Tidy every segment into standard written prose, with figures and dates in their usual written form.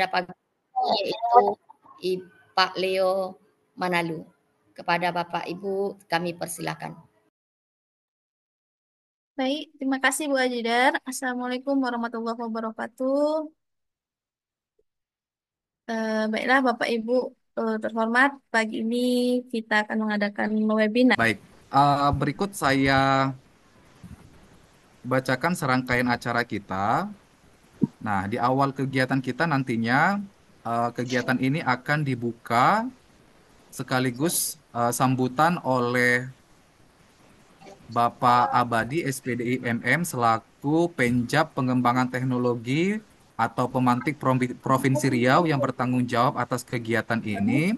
pagi yaitu Pak Leo Manalu. Kepada Bapak Ibu kami persilakan. Baik, terima kasih Bu Ajidar. Assalamualaikum warahmatullahi wabarakatuh. Baiklah Bapak Ibu terhormat, pagi ini kita akan mengadakan webinar. Baik, berikut saya bacakan serangkaian acara kita. Nah, di awal kegiatan kita nantinya, kegiatan ini akan dibuka sekaligus sambutan oleh Bapak Abadi SPDI MM selaku Penjab Pengembangan Teknologi atau Pemantik Provinsi Riau yang bertanggung jawab atas kegiatan ini.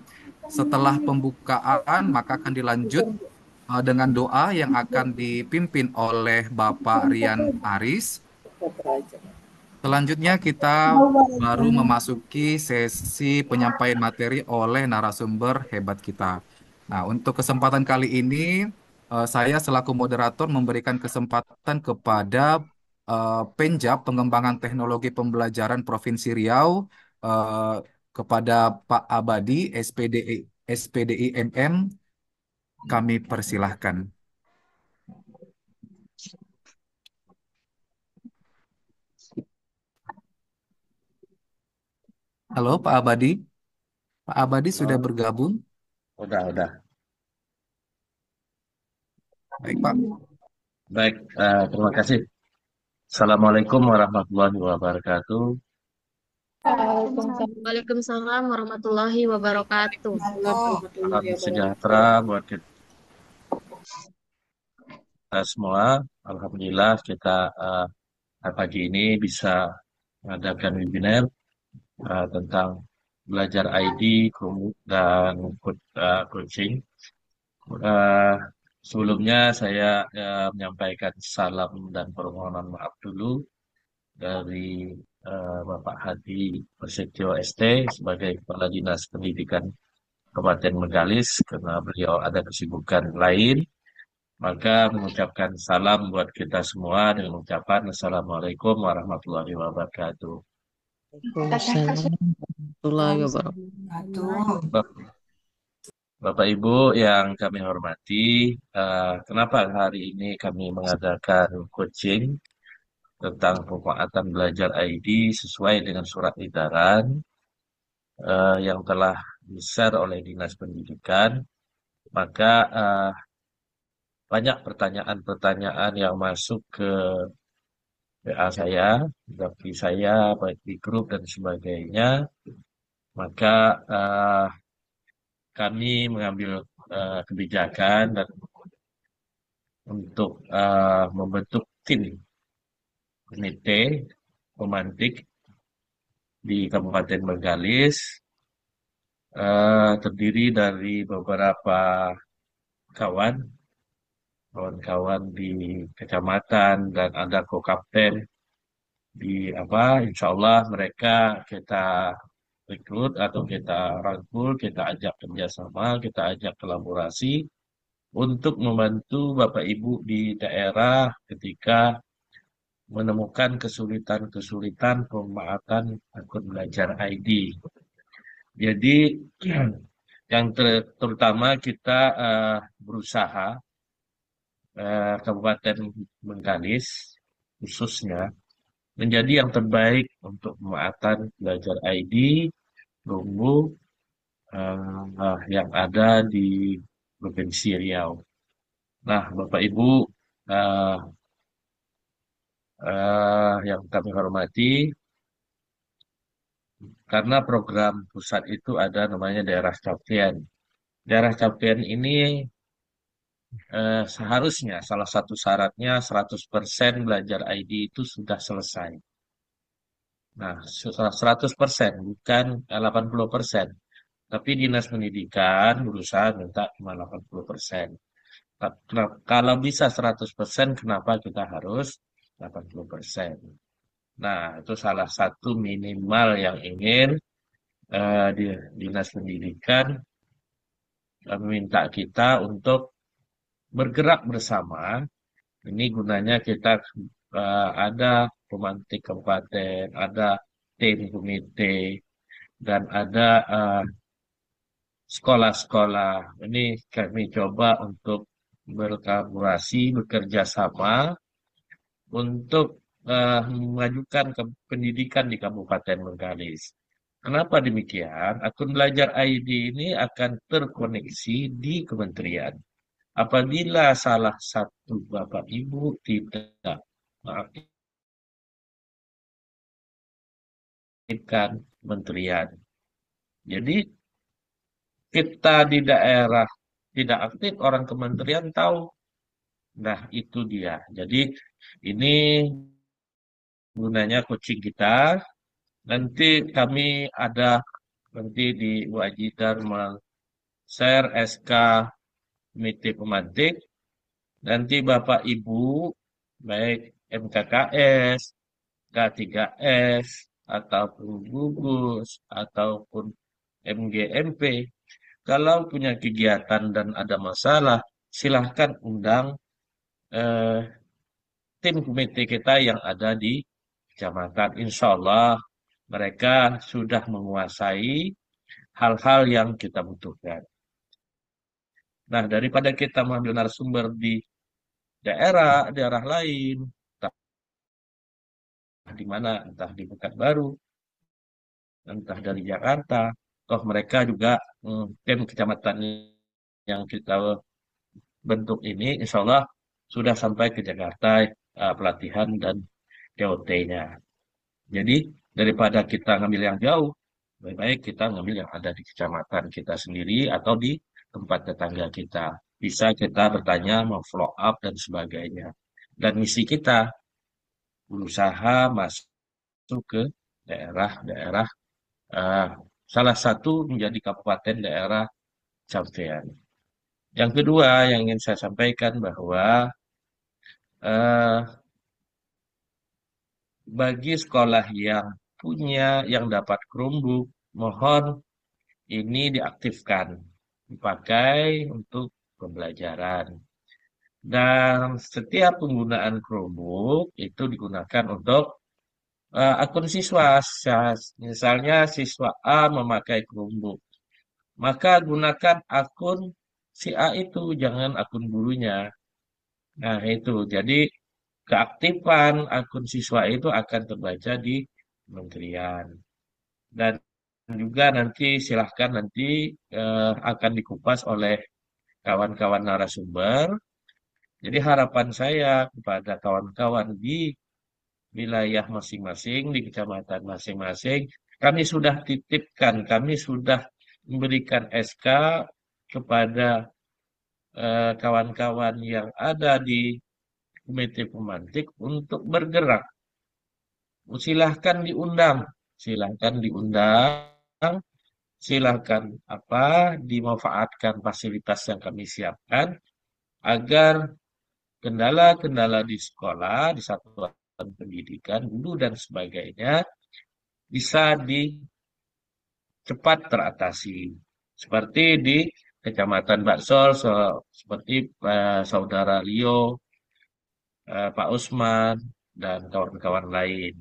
Setelah pembukaan, maka akan dilanjut dengan doa yang akan dipimpin oleh Bapak Rian Aris. Selanjutnya kita baru memasuki sesi penyampaian materi oleh narasumber hebat kita. Nah, untuk kesempatan kali ini, saya selaku moderator memberikan kesempatan kepada Penjab Pengembangan Teknologi Pembelajaran Provinsi Riau, kepada Pak Abadi, SPDI MM, kami persilahkan. Halo Pak Abadi, Pak Abadi sudah Oh, bergabung? udah. Baik Pak. Baik, terima kasih. Assalamualaikum warahmatullahi wabarakatuh. Waalaikumsalam warahmatullahi wabarakatuh. Salam sejahtera buat kita semua. Alhamdulillah kita pagi ini bisa mengadakan webinar tentang belajar ID dan coaching. Eh, Sebelumnya saya menyampaikan salam dan permohonan maaf dulu dari Bapak Hadi Prasetyo ST sebagai Kepala Dinas Pendidikan Kabupaten Megalis karena beliau ada kesibukan lain. Maka mengucapkan salam buat kita semua dengan ucapan Assalamualaikum warahmatullahi wabarakatuh. Waalaikumsalam warahmatullahi wabarakatuh. Bapak Ibu yang kami hormati, kenapa hari ini kami mengadakan coaching tentang pemanfaatan belajar ID sesuai dengan surat edaran yang telah di-share oleh Dinas Pendidikan, maka banyak pertanyaan-pertanyaan yang masuk ke WA saya, di saya, baik di grup dan sebagainya, maka kami mengambil kebijakan dan untuk membentuk tim komite pemantik di Kabupaten Bengkalis, terdiri dari beberapa kawan-kawan di kecamatan dan ada kokapten di insya Allah mereka kita rekrut atau kita rangkul, kita ajak kerjasama, kita ajak kolaborasi untuk membantu Bapak Ibu di daerah ketika menemukan kesulitan-kesulitan pemanfaatan akun belajar ID. Jadi yang terutama kita berusaha Kabupaten Bengkalis khususnya menjadi yang terbaik untuk pemanfaatan belajar ID Lumbu yang ada di Provinsi Riau. Nah, Bapak Ibu uh, yang kami hormati, karena program pusat itu ada namanya daerah capaian. Daerah capaian ini seharusnya salah satu syaratnya 100% belajar ID itu sudah selesai. Nah, 100% bukan 80%. Tapi Dinas Pendidikan berusaha minta cuma 80%. Kalau bisa 100%, kenapa kita harus 80%? Nah, itu salah satu minimal yang ingin di Dinas Pendidikan meminta kita untuk bergerak bersama. Ini gunanya kita ada pemantik kabupaten, ada tim komite, dan ada sekolah-sekolah. Ini kami coba untuk berkolaborasi, bekerja sama untuk memajukan pendidikan di Kabupaten Bengkalis. Kenapa demikian? Akun Belajar ID ini akan terkoneksi di kementerian. Apabila salah satu Bapak Ibu tidak mengaktifkan kementerian. Jadi kita di daerah tidak aktif, orang kementerian tahu. Nah, itu dia. Jadi ini gunanya coaching kita. Nanti kami ada nanti di Wajidar share SK Komite Pemantik. Nanti Bapak Ibu baik MKKS, K3S, ataupun gugus, ataupun MGMP, kalau punya kegiatan dan ada masalah, silahkan undang eh, tim komite kita yang ada di kecamatan. Insya Allah mereka sudah menguasai hal-hal yang kita butuhkan. Nah, daripada kita mengambil narasumber di daerah lain, entah di mana, entah di Pekanbaru, entah dari Jakarta, toh mereka juga tim kecamatan yang kita bentuk ini, insya Allah sudah sampai ke Jakarta pelatihan dan TOT-nya. Jadi daripada kita ngambil yang jauh, lebih baik kita ngambil yang ada di kecamatan kita sendiri atau di tempat tetangga kita. Bisa kita bertanya, mau follow up dan sebagainya. Dan misi kita berusaha masuk ke daerah-daerah eh, salah satu menjadi kabupaten daerah capaian. Yang kedua yang ingin saya sampaikan bahwa eh, bagi sekolah yang yang dapat Chromebook, mohon ini diaktifkan, dipakai untuk pembelajaran. Dan setiap penggunaan Chromebook itu digunakan untuk akun siswa. Misalnya siswa A memakai Chromebook, maka gunakan akun si A itu, jangan akun gurunya. Nah, itu. Jadi keaktifan akun siswa itu akan terbaca di kementerian. Dan juga nanti silahkan nanti akan dikupas oleh kawan-kawan narasumber. Jadi harapan saya kepada kawan-kawan di wilayah masing-masing, di kecamatan masing-masing, kami sudah titipkan, kami sudah memberikan SK kepada kawan-kawan yang ada di Komite Pemantik untuk bergerak. Silahkan diundang, silahkan dimanfaatkan fasilitas yang kami siapkan agar kendala-kendala di sekolah, di satuan pendidikan, guru dan sebagainya bisa cepat teratasi. Seperti di Kecamatan Baksol, seperti Saudara Leo, Pak Usman, dan kawan-kawan lain.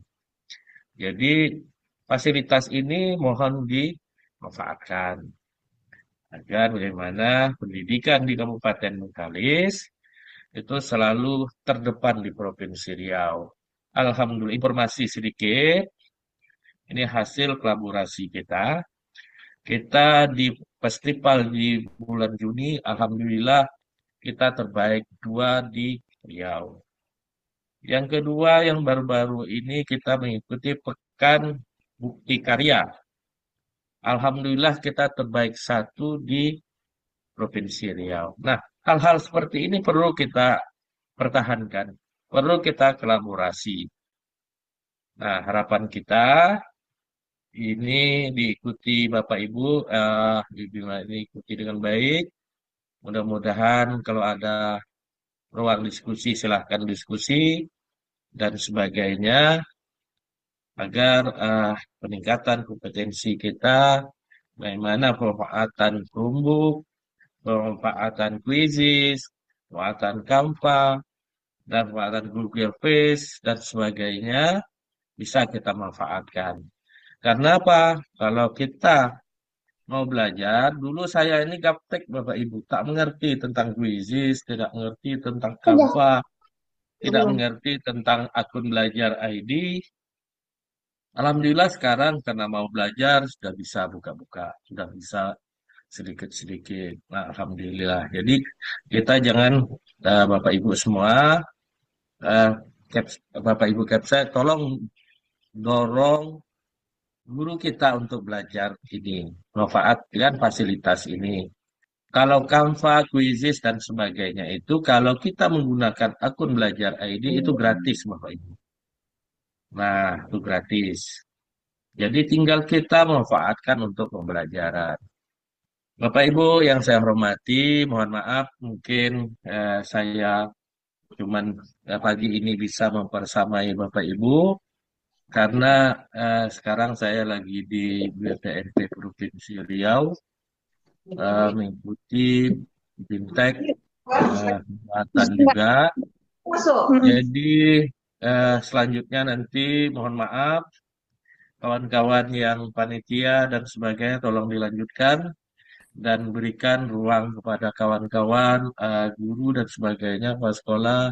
Jadi fasilitas ini mohon dimanfaatkan agar bagaimana pendidikan di Kabupaten Bengkalis itu selalu terdepan di Provinsi Riau. Alhamdulillah, informasi sedikit, ini hasil kolaborasi kita. Kita di festival di bulan Juni, Alhamdulillah kita terbaik 2 di Riau. Yang kedua, yang baru-baru ini kita mengikuti Pekan Bukti Karya. Alhamdulillah kita terbaik 1 di Provinsi Riau. Nah, hal-hal seperti ini perlu kita pertahankan, perlu kita kolaborasi. Nah, harapan kita ini diikuti Bapak Ibu, diikuti dengan baik. Mudah-mudahan kalau ada ruang diskusi, silahkan diskusi dan sebagainya agar peningkatan kompetensi kita, bagaimana pemanfaatan Chromebook, pemanfaatan Quizzes, pemanfaatan Canva, dan pemanfaatan Google Face dan sebagainya bisa kita manfaatkan. Karena apa? Kalau kita mau belajar, dulu saya ini gaptek Bapak Ibu, tak mengerti tentang Quizzes, tidak mengerti tentang Canva, tidak mengerti tentang akun belajar ID. Alhamdulillah sekarang karena mau belajar sudah bisa buka-buka, sudah bisa sedikit-sedikit. Nah, Alhamdulillah. Jadi kita jangan Bapak Ibu semua, eh, Bapak Ibu Capsek, tolong dorong guru kita untuk belajar ini, manfaatkan fasilitas ini. Kalau Canva, Quizzes, dan sebagainya itu, kalau kita menggunakan akun belajar ID itu gratis, Bapak Ibu. Nah, itu gratis. Jadi tinggal kita manfaatkan untuk pembelajaran. Bapak Ibu yang saya hormati, mohon maaf mungkin saya cuman pagi ini bisa mempersamai Bapak Ibu karena sekarang saya lagi di BPNP Provinsi Riau mengikuti Bintek Selatan juga. Jadi selanjutnya nanti mohon maaf kawan-kawan yang panitia dan sebagainya tolong dilanjutkan dan berikan ruang kepada kawan-kawan guru dan sebagainya kepala sekolah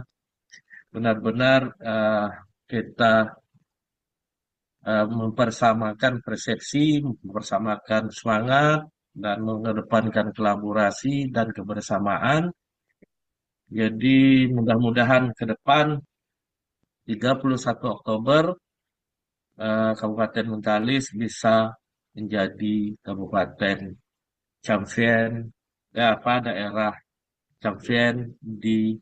benar-benar kita mempersamakan persepsi, mempersamakan semangat dan mengedepankan kolaborasi dan kebersamaan. Jadi mudah-mudahan ke depan 31 Oktober Kabupaten Bengkalis bisa menjadi kabupaten champion apa daerah champion di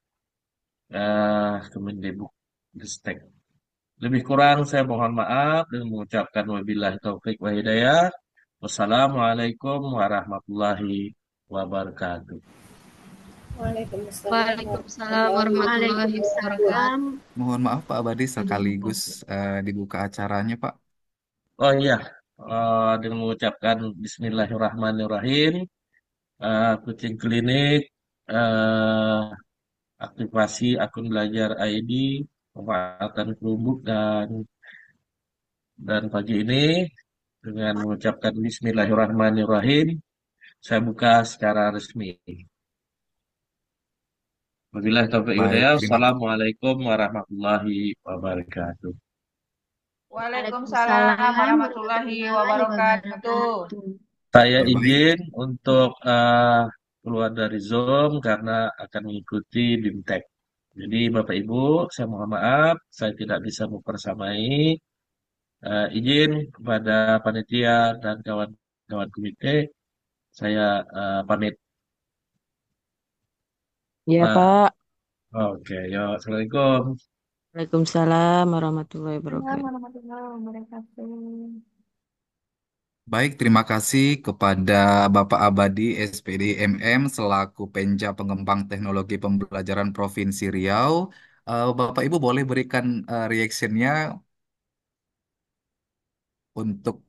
Kemendikbud Ristek. Lebih kurang saya mohon maaf dan mengucapkan wabillahi taufik wa hidayah. Wassalamualaikum warahmatullahi wabarakatuh. Waalaikumsalam warahmatullahi wabarakatuh. Waalaikumsalam. Mohon maaf Pak Abadi sekaligus dibuka acaranya Pak. Oh iya, dengan mengucapkan Bismillahirrahmanirrahim, kucing klinik, aktivasi akun belajar ID, pemanfaatan Chromebook dan pagi ini dengan mengucapkan Bismillahirrahmanirrahim, saya buka secara resmi. Wabillahi taufiq wal hidayah. Baik, Wassalamualaikum warahmatullahi wabarakatuh. Waalaikumsalam warahmatullahi wabarakatuh. Saya baik. izin untuk keluar dari Zoom karena akan mengikuti BIMTEK. Jadi Bapak Ibu, saya mohon maaf, saya tidak bisa mempersamai. Izin kepada panitia dan kawan-kawan komite, saya pamit. Ya, Nah, Pak. Oke, ya, Assalamualaikum. Waalaikumsalam warahmatullahi wabarakatuh. Warahmatullahi wabarakatuh. Baik, terima kasih kepada Bapak Abadi SPD MM selaku Penja Pengembang Teknologi Pembelajaran Provinsi Riau. Bapak Ibu boleh berikan reaksinya untuk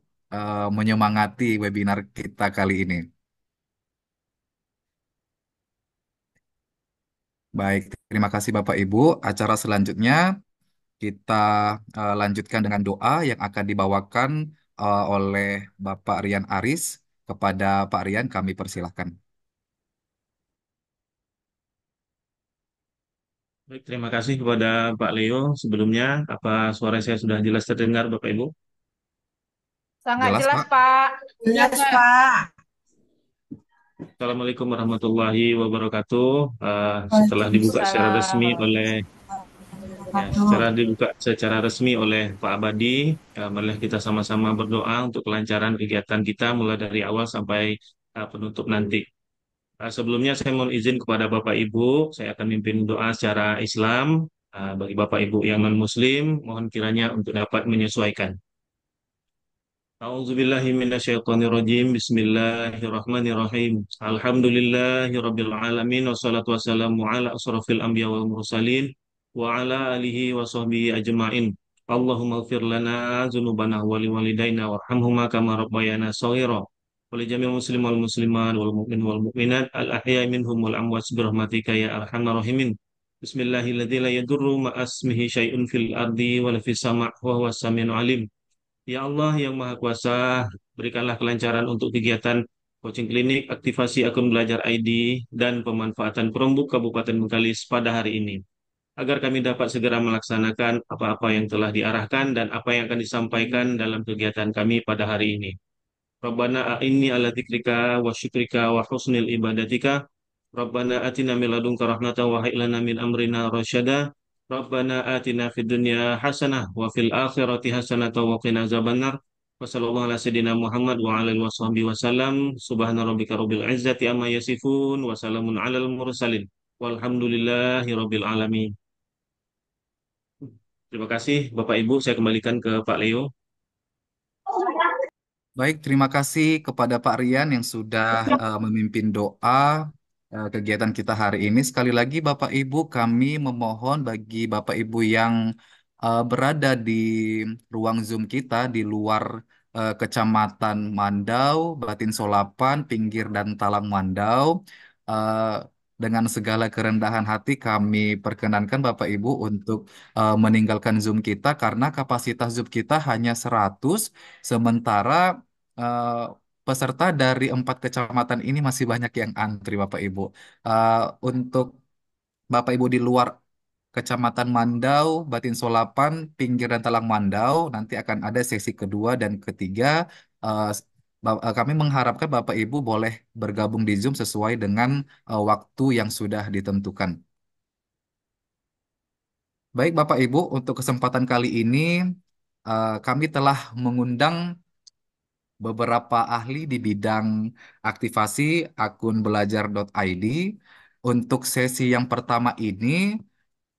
menyemangati webinar kita kali ini. Baik, terima kasih Bapak Ibu. Acara selanjutnya kita lanjutkan dengan doa yang akan dibawakan oleh Bapak Rian Aris. Kepada Pak Rian kami persilahkan. Baik, terima kasih kepada Pak Leo. Sebelumnya, apa suara saya sudah jelas terdengar, Bapak Ibu? Sangat Jelas, jelas, Pak? Pak. Jelas, Pak. Assalamualaikum warahmatullahi wabarakatuh. Setelah dibuka secara resmi oleh secara resmi oleh Pak Abadi, marilah kita sama-sama berdoa untuk kelancaran kegiatan kita mulai dari awal sampai penutup nanti. Sebelumnya saya mohon izin kepada Bapak Ibu, saya akan mimpin doa secara Islam. Bagi Bapak Ibu yang non-Muslim, mohon kiranya untuk dapat menyesuaikan. A'udzubillahi minasyaitonirrajim. Bismillahirrahmanirrahim. Alhamdulillahirabbil alamin wassalatu wassalamu ala asrofil anbiya wal mursalin wa ala alihi wa sahbihi ajmain. Allahumma ighfir lana dzunubana wa liwalidayna warhamhuma kama rabbayana shaghira. Wa li jami'il muslimin wal muslimat wal mu'min wal mu'minat al ahya'i minhum wal amwat bi rahmatika ya arhamar rahimin. Bismillahilladzi la yadurru ma asmihi syai'un fil ardi wa la fis sama' wa huwas samiul alim. Ya Allah yang Maha Kuasa, berikanlah kelancaran untuk kegiatan coaching klinik, aktivasi akun belajar ID, dan pemanfaatan Chromebook Kabupaten Bengkalis pada hari ini, agar kami dapat segera melaksanakan apa-apa yang telah diarahkan dan apa yang akan disampaikan dalam kegiatan kami pada hari ini. Rabbana a'inni ala dzikrika wa syukrika wa husnil ibadatika. Rabbana atina min ladunka rahmatan wa hab lana min amrina rasyada. Rabbana atina fid dunya hasanah wa fil akhirati hasanah wa qina azabannar. Wa sallallahu ala sayidina Muhammad wa ala alihi washabbihi wasallam. Subhana rabbika rabbil izzati amma yasifun wa salamun alal mursalin. Walhamdulillahi rabbil alamin. Terima kasih Bapak Ibu, saya kembalikan ke Pak Leo. Baik, terima kasih kepada Pak Rian yang sudah memimpin doa kegiatan kita hari ini. Sekali lagi, Bapak Ibu, kami memohon bagi Bapak Ibu yang berada di ruang Zoom kita di luar Kecamatan Mandau, Batin Solapan, Pinggir dan Talang Mandau. eh, dengan segala kerendahan hati kami perkenankan Bapak Ibu untuk meninggalkan Zoom kita karena kapasitas Zoom kita hanya 100, sementara eh, peserta dari 4 kecamatan ini masih banyak yang antri, Bapak Ibu. Eh, untuk Bapak Ibu di luar Kecamatan Mandau, Batin Solapan, Pinggir dan Talang Mandau, nanti akan ada sesi kedua dan ketiga. Eh, Kami mengharapkan Bapak Ibu boleh bergabung di Zoom sesuai dengan waktu yang sudah ditentukan. Baik, Bapak Ibu, untuk kesempatan kali ini kami telah mengundang beberapa ahli di bidang aktivasi akun belajar.id. Untuk sesi yang pertama ini,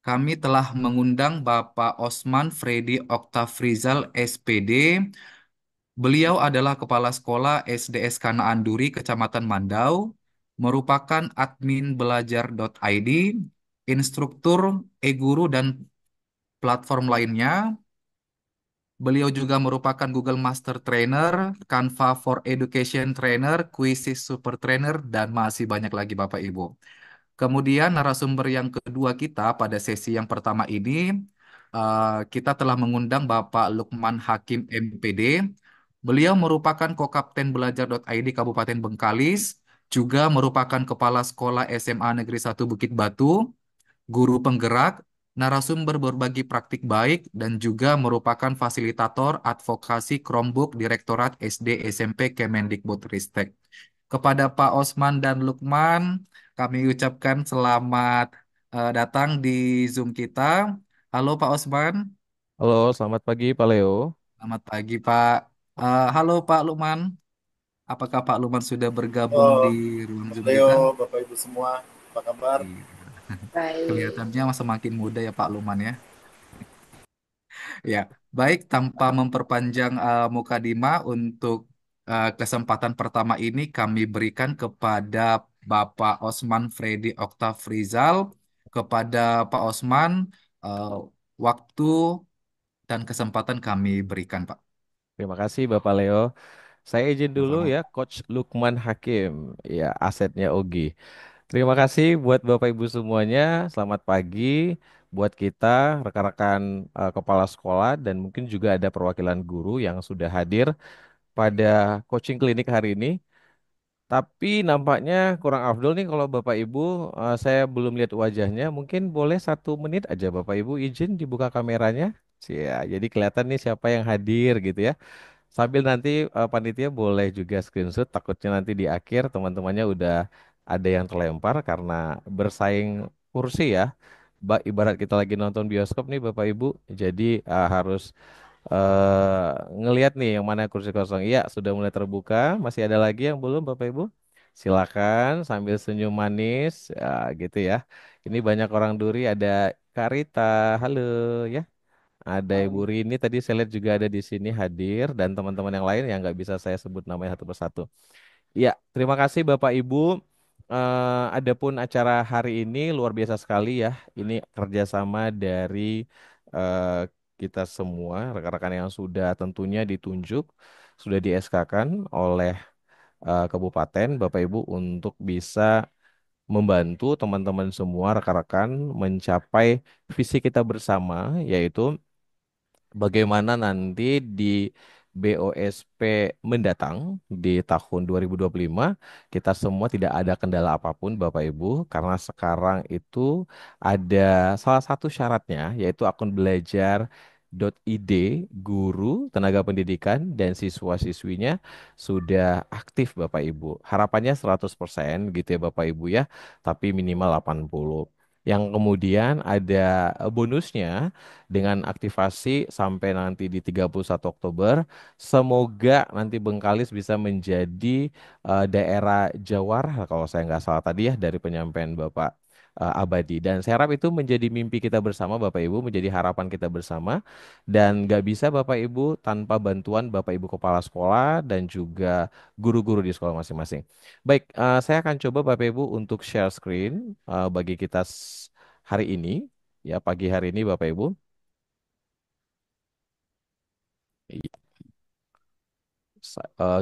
kami telah mengundang Bapak Osman Freddy Oktafrizal, SPD. Beliau adalah Kepala Sekolah SDS Kanaan Duri, Kecamatan Mandau, merupakan admin belajar.id, instruktur e-guru dan platform lainnya. Beliau juga merupakan Google Master Trainer, Canva for Education Trainer, Quizzes Super Trainer, dan masih banyak lagi Bapak Ibu. Kemudian narasumber yang kedua kita pada sesi yang pertama ini, kita telah mengundang Bapak Lukman Hakim MPD. Beliau merupakan Kokapten Belajar.id Kabupaten Bengkalis, juga merupakan Kepala Sekolah SMA Negeri 1 Bukit Batu, guru penggerak, narasumber berbagi praktik baik, dan juga merupakan fasilitator advokasi Chromebook Direktorat SD SMP Kemendikbudristek. Kepada Pak Osman dan Lukman, kami ucapkan selamat datang di Zoom kita. Halo Pak Osman, Halo, selamat pagi Pak Leo. selamat pagi Pak. Halo Pak Lukman, apakah Pak Lukman sudah bergabung di Oh, ruang Mas Zoom kita? Leo, Bapak Ibu semua, apa kabar? Iya. Baik. Kelihatannya semakin muda ya Pak Lukman ya. Ya, baik tanpa memperpanjang mukadimah untuk kesempatan pertama ini kami berikan kepada Bapak Osman Freddy Oktafrizal. Kepada Pak Osman, eh, waktu dan kesempatan kami berikan, Pak. Terima kasih Bapak Leo. Saya izin dulu Sama-sama. ya, Coach Lukman Hakim, ya asetnya Ogi. Terima kasih buat Bapak Ibu semuanya. Selamat pagi buat kita, rekan-rekan kepala sekolah dan mungkin juga ada perwakilan guru yang sudah hadir pada coaching klinik hari ini. Tapi nampaknya kurang afdol nih kalau Bapak Ibu, saya belum lihat wajahnya. Mungkin boleh 1 menit aja Bapak Ibu izin dibuka kameranya. Ya, jadi kelihatan nih siapa yang hadir gitu ya. Sambil nanti panitia boleh juga screenshot. Takutnya nanti di akhir teman-temannya udah ada yang terlempar karena bersaing kursi ya. Ibarat kita lagi nonton bioskop nih Bapak Ibu. Jadi harus ngelihat nih yang mana kursi kosong. Iya, sudah mulai terbuka. Masih ada lagi yang belum, Bapak Ibu? Silakan sambil senyum manis, ya, gitu ya. Ini banyak orang duri. Ada Karita, halo ya. Ada Ibu Rini tadi saya lihat juga ada di sini hadir dan teman-teman yang lain yang nggak bisa saya sebut namanya satu persatu. Iya, terima kasih Bapak Ibu. Adapun acara hari ini luar biasa sekali ya. Ini kerjasama dari eh, kita semua, rekan-rekan yang sudah tentunya ditunjuk, sudah di SK-kan oleh Kabupaten, Bapak Ibu untuk bisa membantu teman-teman semua, rekan-rekan mencapai visi kita bersama, yaitu bagaimana nanti di BOSP mendatang di tahun 2025 kita semua tidak ada kendala apapun Bapak Ibu karena sekarang itu ada salah satu syaratnya yaitu akun belajar .id guru, tenaga pendidikan, dan siswa-siswinya sudah aktif Bapak Ibu. Harapannya 100% gitu ya Bapak Ibu ya, tapi minimal 80. Yang kemudian ada bonusnya dengan aktivasi sampai nanti di 31 Oktober. Semoga nanti Bengkalis bisa menjadi daerah jawara kalau saya nggak salah tadi ya dari penyampaian Bapak Abadi. Dan saya harap itu menjadi mimpi kita bersama Bapak Ibu, menjadi harapan kita bersama. Dan nggak bisa Bapak Ibu tanpa bantuan Bapak Ibu Kepala Sekolah dan juga guru-guru di sekolah masing-masing. Baik, saya akan coba Bapak Ibu untuk share screen bagi kita hari ini, ya pagi hari ini Bapak Ibu.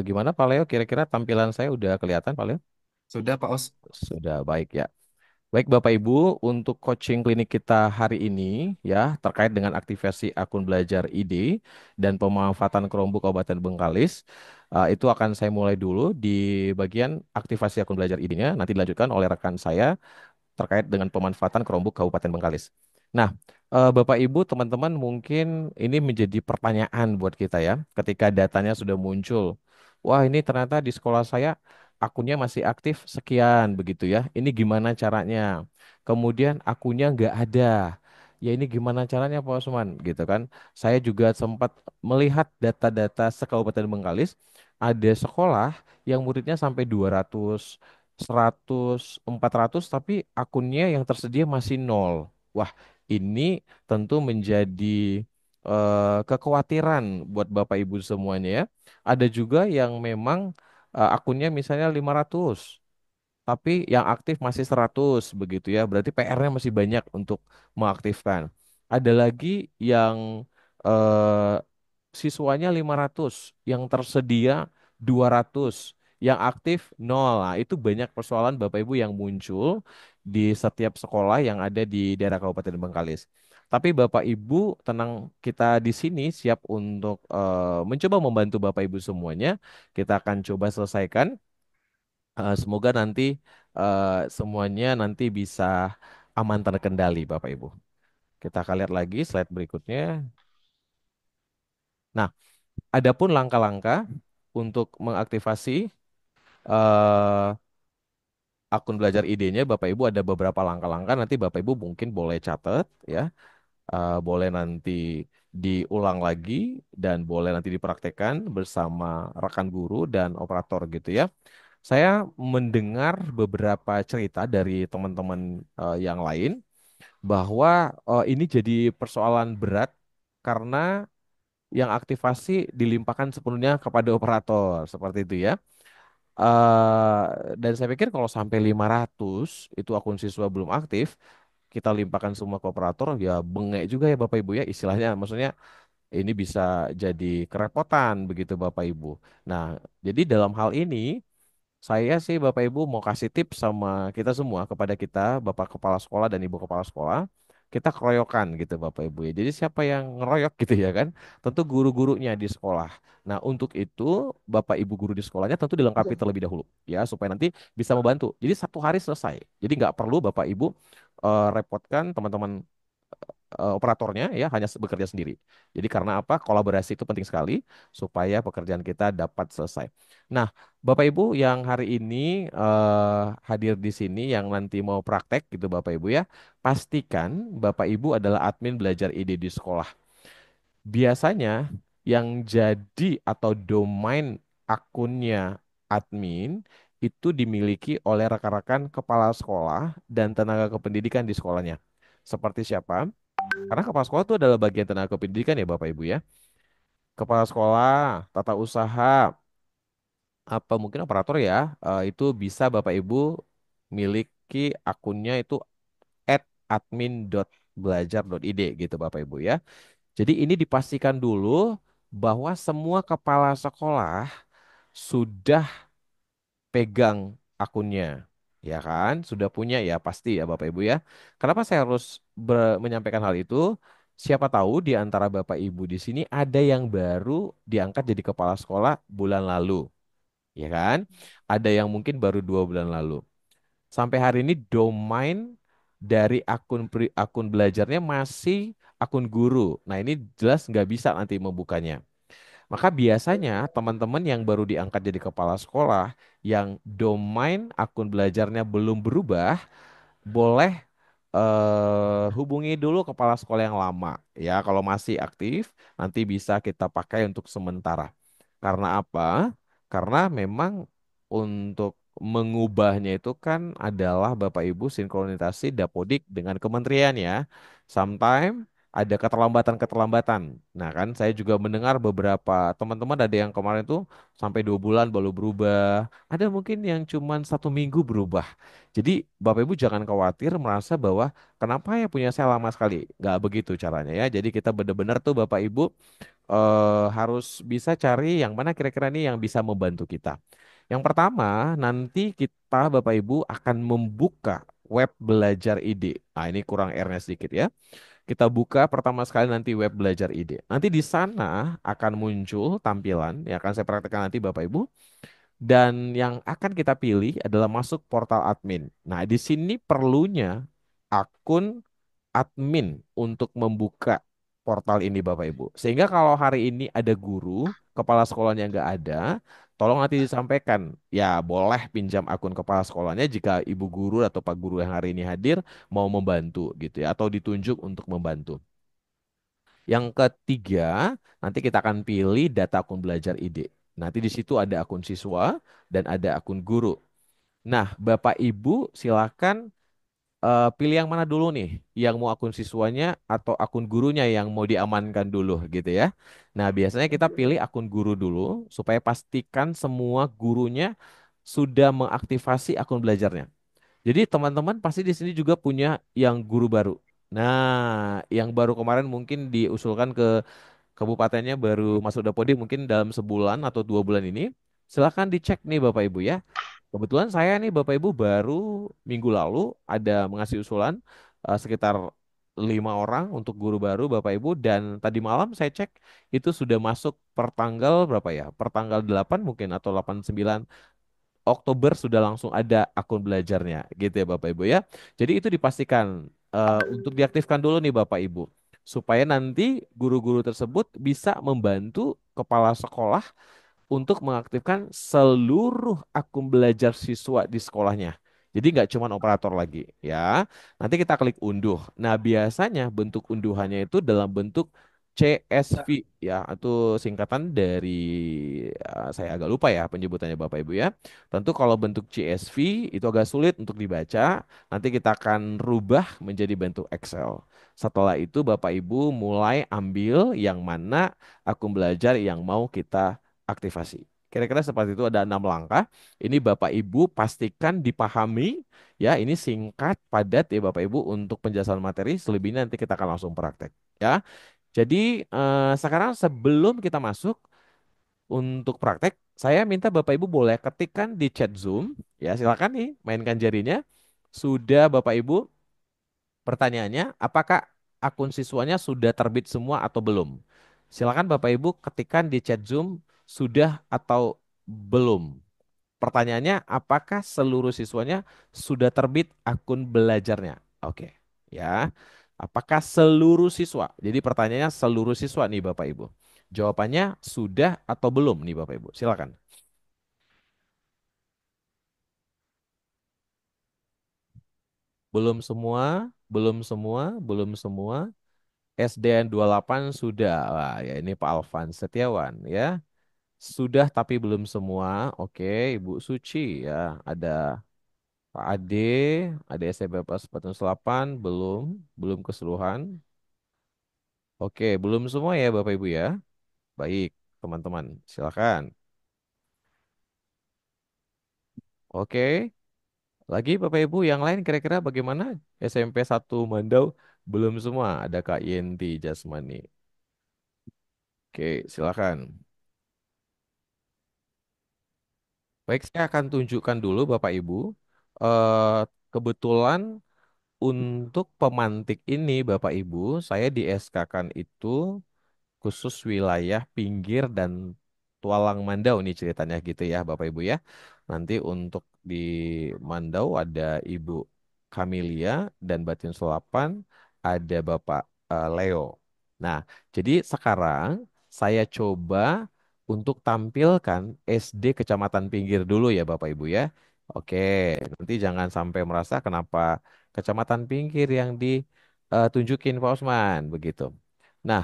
Gimana Pak Leo? Kira-kira tampilan saya udah kelihatan Pak Leo? Sudah Pak Os. Sudah baik ya. Baik Bapak Ibu, untuk coaching klinik kita hari ini ya terkait dengan aktivasi akun belajar ID dan pemanfaatan Chromebook Kabupaten Bengkalis, itu akan saya mulai dulu di bagian aktivasi akun belajar ID-nya, nanti dilanjutkan oleh rekan saya terkait dengan pemanfaatan Chromebook Kabupaten Bengkalis. Nah, Bapak Ibu, teman-teman mungkin ini menjadi pertanyaan buat kita ya, ketika datanya sudah muncul. Wah, ini ternyata di sekolah saya akunnya masih aktif sekian begitu ya. Ini gimana caranya? Kemudian akunnya nggak ada. Ya ini gimana caranya Pak Osman gitu kan. Saya juga sempat melihat data-data se-Kabupaten Bengkalis ada sekolah yang muridnya sampai 200, 100, 400 tapi akunnya yang tersedia masih nol. Wah, ini tentu menjadi kekhawatiran buat Bapak Ibu semuanya ya. Ada juga yang memang akunnya misalnya 500 tapi yang aktif masih 100 begitu ya. Berarti PR-nya masih banyak untuk mengaktifkan. Ada lagi yang eh, siswanya 500, yang tersedia 200, yang aktif 0. Nah, itu banyak persoalan Bapak Ibu yang muncul di setiap sekolah yang ada di daerah Kabupaten Bengkalis. Tapi Bapak Ibu tenang, kita di sini siap untuk mencoba membantu Bapak Ibu semuanya. Kita akan coba selesaikan. Semoga nanti semuanya nanti bisa aman terkendali Bapak Ibu. Kita akan lihat lagi slide berikutnya. Nah, adapun langkah-langkah untuk mengaktifasi eh, akun belajar ID-nya, Bapak Ibu ada beberapa langkah-langkah. Nanti Bapak Ibu mungkin boleh catat ya. Boleh nanti diulang lagi dan boleh nanti dipraktekkan bersama rekan guru dan operator gitu ya. Saya mendengar beberapa cerita dari teman-teman yang lain bahwa ini jadi persoalan berat karena yang aktivasi dilimpahkan sepenuhnya kepada operator seperti itu ya. Dan saya pikir kalau sampai 500 itu akun siswa belum aktif, kita limpahkan semua ke operator ya bengek juga ya Bapak Ibu ya istilahnya. Maksudnya ini bisa jadi kerepotan begitu Bapak Ibu. Nah, jadi dalam hal ini saya sih Bapak Ibu mau kasih tips sama kita semua kepada kita Bapak Kepala Sekolah dan Ibu Kepala Sekolah. Kita keroyokan gitu Bapak Ibu ya. Jadi siapa yang ngeroyok gitu ya kan? Tentu guru-gurunya di sekolah. Nah untuk itu Bapak Ibu guru di sekolahnya tentu dilengkapi terlebih dahulu ya supaya nanti bisa membantu. Jadi satu hari selesai. Jadi nggak perlu Bapak Ibu repotkan teman-teman operatornya ya hanya bekerja sendiri. Jadi karena apa? Kolaborasi itu penting sekali supaya pekerjaan kita dapat selesai. Nah, Bapak Ibu yang hari ini hadir di sini yang nanti mau praktek gitu Bapak Ibu ya, pastikan Bapak Ibu adalah admin belajar ide di sekolah. Biasanya yang jadi atau domain akunnya admin itu dimiliki oleh rekan-rekan kepala sekolah dan tenaga kependidikan di sekolahnya. Seperti siapa? Karena kepala sekolah itu adalah bagian tenaga kependidikan ya Bapak Ibu ya. Kepala sekolah, tata usaha, apa mungkin operator ya, itu bisa Bapak Ibu miliki akunnya itu @admin.belajar.id gitu Bapak Ibu ya. Jadi ini dipastikan dulu bahwa semua kepala sekolah sudah pegang akunnya. Ya kan? Sudah punya ya pasti ya Bapak Ibu ya. Kenapa saya harus menyampaikan hal itu? Siapa tahu di antara Bapak Ibu di sini ada yang baru diangkat jadi kepala sekolah bulan lalu, ya kan? Ada yang mungkin baru 2 bulan lalu. Sampai hari ini domain dari akun belajarnya masih akun guru. Nah, ini jelas nggak bisa nanti membukanya. Maka biasanya teman-teman yang baru diangkat jadi kepala sekolah yang domain akun belajarnya belum berubah, boleh hubungi dulu kepala sekolah yang lama. Ya, kalau masih aktif, nanti bisa kita pakai untuk sementara. Karena apa? Karena memang untuk mengubahnya itu kan adalah Bapak Ibu sinkronisasi Dapodik dengan kementerian ya. Sometimes ada keterlambatan-keterlambatan. Nah kan saya juga mendengar beberapa teman-teman ada yang kemarin tuh sampai 2 bulan baru berubah. Ada mungkin yang cuman 1 minggu berubah. Jadi Bapak Ibu jangan khawatir merasa bahwa kenapa ya punya saya lama sekali. Nggak begitu caranya ya. Jadi kita benar-benar tuh Bapak Ibu harus bisa cari yang mana kira-kira nih yang bisa membantu kita. Yang pertama, nanti kita Bapak Ibu akan membuka web belajar ide. Nah, ini kurang R-nya sedikit ya. Kita buka pertama sekali nanti web belajar ide. Nanti di sana akan muncul tampilan yang akan saya praktekkan nanti Bapak Ibu. Dan yang akan kita pilih adalah masuk portal admin. Nah, di sini perlunya akun admin untuk membuka portal ini Bapak Ibu. Sehingga kalau hari ini ada guru, kepala sekolahnya nggak ada, tolong nanti disampaikan. Ya boleh pinjam akun kepala sekolahnya jika ibu guru atau pak guru yang hari ini hadir mau membantu gitu ya. Atau ditunjuk untuk membantu. Yang ketiga, nanti kita akan pilih data akun belajar ide. Nanti di situ ada akun siswa dan ada akun guru. Nah, Bapak Ibu silakan pilih yang mana dulu nih, yang mau akun siswanya atau akun gurunya yang mau diamankan dulu gitu ya. Nah, biasanya kita pilih akun guru dulu supaya pastikan semua gurunya sudah mengaktifasi akun belajarnya. Jadi teman-teman pasti di sini juga punya yang guru baru. Nah, yang baru kemarin mungkin diusulkan ke kabupatennya baru masuk Dapodik mungkin dalam sebulan atau 2 bulan ini. Silahkan dicek nih Bapak Ibu ya. Kebetulan saya nih Bapak Ibu baru minggu lalu ada mengasih usulan sekitar 5 orang untuk guru baru Bapak Ibu dan tadi malam saya cek itu sudah masuk per tanggal berapa ya? Per tanggal 8 mungkin atau 8 9 Oktober sudah langsung ada akun belajarnya gitu ya Bapak Ibu ya. Jadi itu dipastikan untuk diaktifkan dulu nih Bapak Ibu supaya nanti guru-guru tersebut bisa membantu kepala sekolah untuk mengaktifkan seluruh akun belajar siswa di sekolahnya. Jadi nggak cuma operator lagi ya. Nanti kita klik unduh. Nah biasanya bentuk unduhannya itu dalam bentuk CSV ya, itu singkatan dari saya agak lupa ya penyebutannya Bapak Ibu ya. Tentu kalau bentuk CSV itu agak sulit untuk dibaca, nanti kita akan rubah menjadi bentuk Excel. Setelah itu Bapak Ibu mulai ambil yang mana akun belajar yang mau kita aktivasi. Kira-kira seperti itu ada 6 langkah. Ini Bapak Ibu pastikan dipahami ya. Ini singkat, padat ya Bapak Ibu untuk penjelasan materi. Selebihnya nanti kita akan langsung praktek ya. Jadi sekarang sebelum kita masuk untuk praktek, saya minta Bapak Ibu boleh ketikkan di chat Zoom ya. Silakan nih mainkan jarinya. Sudah Bapak Ibu pertanyaannya, apakah akun siswanya sudah terbit semua atau belum? Silakan Bapak Ibu ketikkan di chat Zoom sudah atau belum. Pertanyaannya, apakah seluruh siswanya sudah terbit akun belajarnya? Oke, ya. Apakah seluruh siswa? Jadi pertanyaannya seluruh siswa nih Bapak Ibu. Jawabannya sudah atau belum nih Bapak Ibu. Silakan. Belum semua, belum semua, belum semua. SDN 28 sudah. Wah, ya ini Pak Alvan Setiawan ya. Sudah tapi belum semua. Oke, Ibu Suci ya. Ada Pak Ade, ada SMP Pas 48, belum, belum keseluruhan. Oke, belum semua ya Bapak Ibu ya. Baik, teman-teman, silakan. Oke, lagi Bapak Ibu yang lain kira-kira bagaimana? SMP 1 Mandau belum semua. Ada Kak Yenti Jasmani. Oke, silakan. Baik, saya akan tunjukkan dulu Bapak Ibu. Eh kebetulan untuk pemantik ini Bapak Ibu, saya di SK-kan itu khusus wilayah pinggir dan Tualang Mandau nih ceritanya gitu ya Bapak Ibu ya. Nanti untuk di Mandau ada Ibu Kamelia dan Batin Selapan, ada Bapak Leo. Nah, jadi sekarang saya coba untuk tampilkan SD Kecamatan Pinggir dulu ya Bapak Ibu ya. Oke, nanti jangan sampai merasa kenapa Kecamatan Pinggir yang ditunjukin Pak Osman begitu. Nah,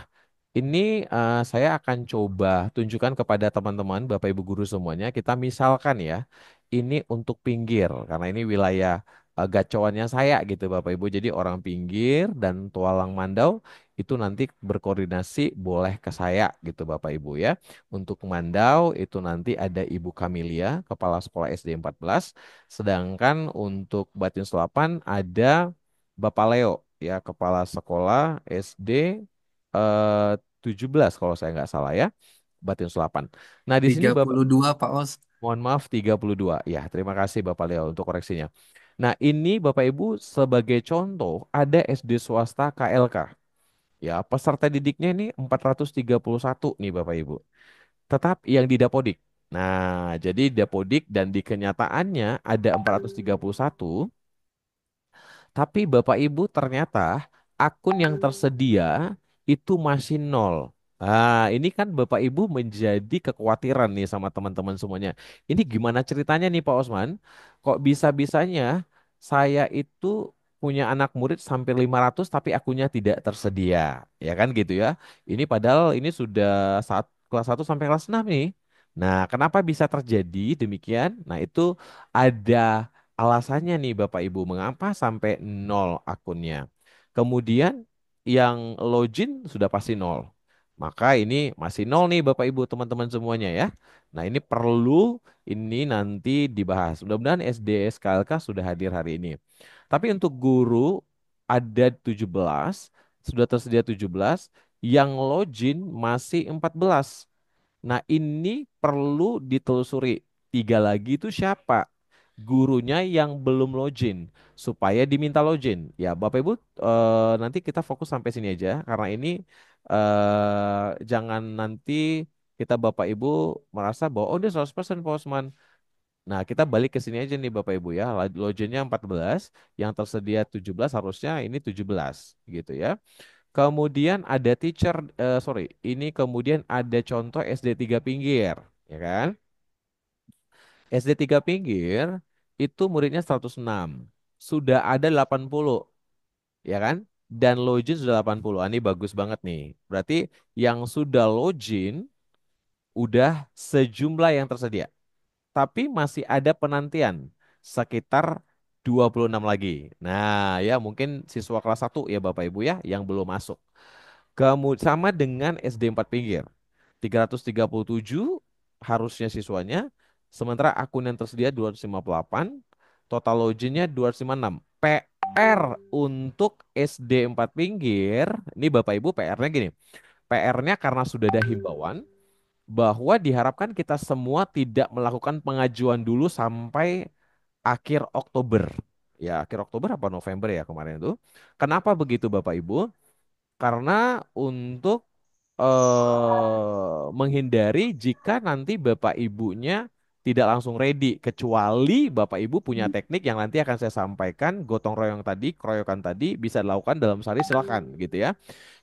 ini saya akan coba tunjukkan kepada teman-teman, Bapak Ibu guru semuanya. Kita misalkan ya, ini untuk pinggir, karena ini wilayah gacoannya saya gitu Bapak Ibu. Jadi orang pinggir dan Tualang Mandau itu nanti berkoordinasi boleh ke saya gitu Bapak Ibu ya. Untuk Mandau itu nanti ada Ibu Kamelia, Kepala Sekolah SD 14. Sedangkan untuk Batin Selapan ada Bapak Leo ya, Kepala Sekolah SD 17 kalau saya nggak salah ya, Batin Selapan. Nah, di sini tiga Bapak, puluh dua Pak Os. mohon maaf 32. Ya, terima kasih Bapak Leo untuk koreksinya. Nah, ini Bapak Ibu sebagai contoh ada SD swasta KLK. Ya, peserta didiknya ini 431 nih Bapak Ibu. Tetap yang di Dapodik. Nah, jadi Dapodik dan di kenyataannya ada 431. Tapi Bapak Ibu ternyata akun yang tersedia itu masih nol. Nah, ini kan Bapak Ibu menjadi kekhawatiran nih sama teman-teman semuanya. Ini gimana ceritanya nih Pak Osman? Kok bisa-bisanya saya itu punya anak murid sampai 500 tapi akunnya tidak tersedia. Ya kan gitu ya. Ini padahal ini sudah saat kelas 1 sampai kelas 6 nih. Nah, kenapa bisa terjadi demikian? Nah, itu ada alasannya nih Bapak Ibu, mengapa sampai nol akunnya. Kemudian yang login sudah pasti nol. Maka ini masih nol nih Bapak Ibu teman-teman semuanya ya. Nah ini perlu ini nanti dibahas. Mudah-mudahan SD SKLK sudah hadir hari ini. Tapi untuk guru ada 17, sudah tersedia 17, yang login masih 14. Nah, ini perlu ditelusuri. Tiga lagi itu siapa? Gurunya yang belum login supaya diminta login. Ya, Bapak Ibu, nanti kita fokus sampai sini aja karena ini jangan nanti kita Bapak Ibu merasa bahwa oh dia 100% Pak Osman. Nah, kita balik ke sini aja nih Bapak Ibu ya. Loginnya 14, yang tersedia 17 harusnya ini 17 gitu ya. Kemudian ada teacher, sorry, ini kemudian ada contoh SD 3 pinggir, ya kan? SD 3 pinggir itu muridnya 106, sudah ada 80, ya kan? Dan login sudah 80. Ah, ini bagus banget nih. Berarti yang sudah login udah sejumlah yang tersedia. Tapi masih ada penantian sekitar 26 lagi. Nah, ya mungkin siswa kelas 1 ya Bapak Ibu ya yang belum masuk. Sama dengan SD 4 pinggir. 337 harusnya siswanya, sementara akun yang tersedia 258, total loginnya 256. PR untuk SD 4 pinggir, ini Bapak Ibu PR-nya gini. PR-nya karena sudah ada himbauan bahwa diharapkan kita semua tidak melakukan pengajuan dulu sampai akhir Oktober. Ya, akhir Oktober apa November ya kemarin itu. Kenapa begitu Bapak Ibu? Karena untuk menghindari jika nanti Bapak Ibunya tidak langsung ready, kecuali Bapak Ibu punya teknik yang nanti akan saya sampaikan, gotong royong tadi, keroyokan tadi bisa dilakukan dalam sehari silakan gitu ya.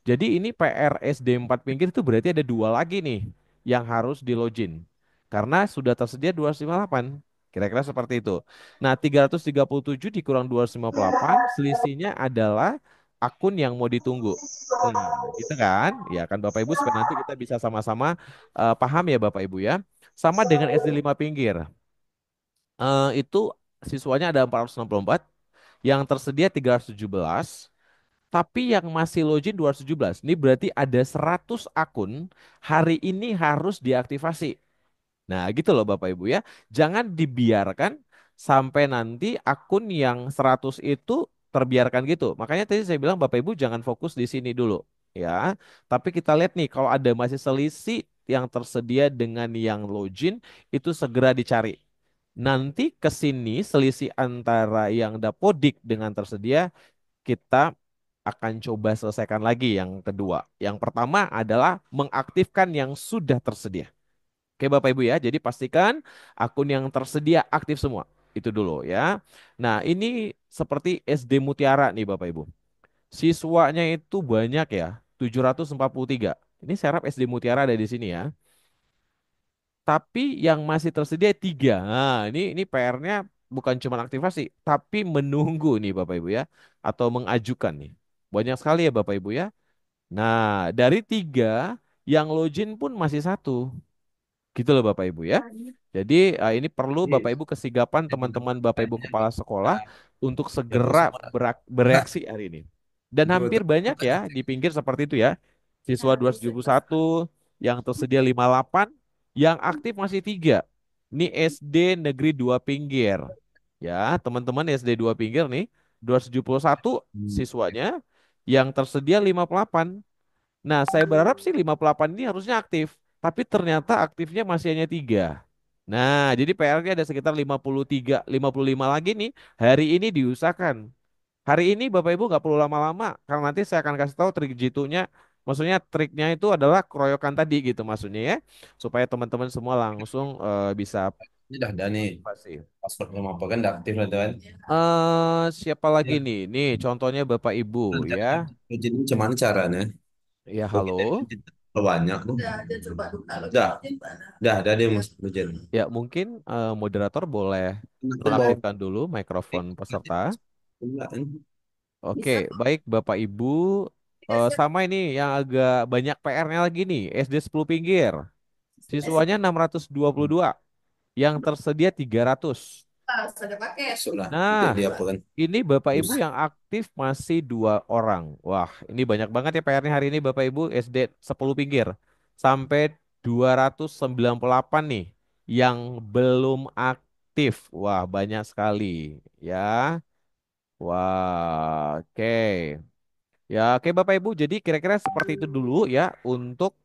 Jadi ini PR SD 4 pinggir itu berarti ada dua lagi nih yang harus di login. Karena sudah tersedia 258. Kira-kira seperti itu. Nah, 337 dikurang 258, selisihnya adalah akun yang mau ditunggu. Nah, gitu kan? Ya kan Bapak Ibu supaya nanti kita bisa sama-sama paham ya Bapak Ibu ya. Sama dengan SD 5 pinggir. Itu siswanya ada 464, yang tersedia 317, tapi yang masih login 217. Ini berarti ada 100 akun hari ini harus diaktifasi. Nah, gitu loh Bapak Ibu ya. Jangan dibiarkan sampai nanti akun yang 100 itu terbiarkan gitu. Makanya tadi saya bilang Bapak Ibu jangan fokus di sini dulu ya. Tapi kita lihat nih kalau ada masih selisih yang tersedia dengan yang login itu segera dicari. Nanti ke sini selisih antara yang dapodik dengan tersedia kita akan coba selesaikan lagi yang kedua. Yang pertama adalah mengaktifkan yang sudah tersedia. Oke Bapak Ibu ya, jadi pastikan akun yang tersedia aktif semua. Itu dulu ya. Nah ini seperti SD Mutiara nih Bapak Ibu. Siswanya itu banyak ya, 743. Ini serap SD Mutiara ada di sini ya. Tapi yang masih tersedia tiga. Nah, ini PR-nya bukan cuma aktivasi, tapi menunggu nih Bapak Ibu ya, atau mengajukan nih. Banyak sekali ya Bapak Ibu ya. Nah, dari tiga, yang login pun masih satu. Gitu loh Bapak Ibu ya. Jadi ini perlu Bapak Ibu kesigapan teman-teman Bapak Ibu kepala sekolah untuk segera bereaksi hari ini. Dan hampir banyak ya di pinggir seperti itu ya. Siswa 271, yang tersedia 58, yang aktif masih 3. Ini SD Negeri 2 Pinggir. Ya, teman-teman SD 2 Pinggir nih, 271 siswanya, yang tersedia 58. Nah, saya berharap sih 58 ini harusnya aktif, tapi ternyata aktifnya masih hanya 3. Nah, jadi PR-nya ada sekitar 53, 55 lagi nih. Hari ini diusahakan. Hari ini Bapak Ibu nggak perlu lama-lama, karena nanti saya akan kasih tahu trik jitunya. Maksudnya triknya itu adalah keroyokan tadi gitu maksudnya ya. Supaya teman-teman semua langsung bisa Ini dah ada nih. pasti. Password belum apa kan udah aktif lah tuh kan. Siapa lagi Ya, nih? Nih contohnya Bapak Ibu nanti ya. jadi gimana caranya? Ya Oh, kita halo. banyak tuh. Udah ada dia Mas Lujen. Ya mungkin moderator boleh Aku bawa nonaktifkan dulu mikrofon peserta. enggak ini. Oke, baik Bapak Ibu. Sama ini yang agak banyak PR-nya lagi nih, SD 10 Pinggir. Siswanya 622, yang tersedia 300. Masuk lah. Nah, Jadi apa kan? ini Bapak Ibu Terus yang aktif masih 2 orang. Wah, ini banyak banget ya PR-nya hari ini Bapak Ibu SD 10 Pinggir. Sampai 298 nih yang belum aktif. Wah, banyak sekali ya. Wah, oke. Ya, oke Bapak Ibu. Jadi kira-kira seperti itu dulu ya untuk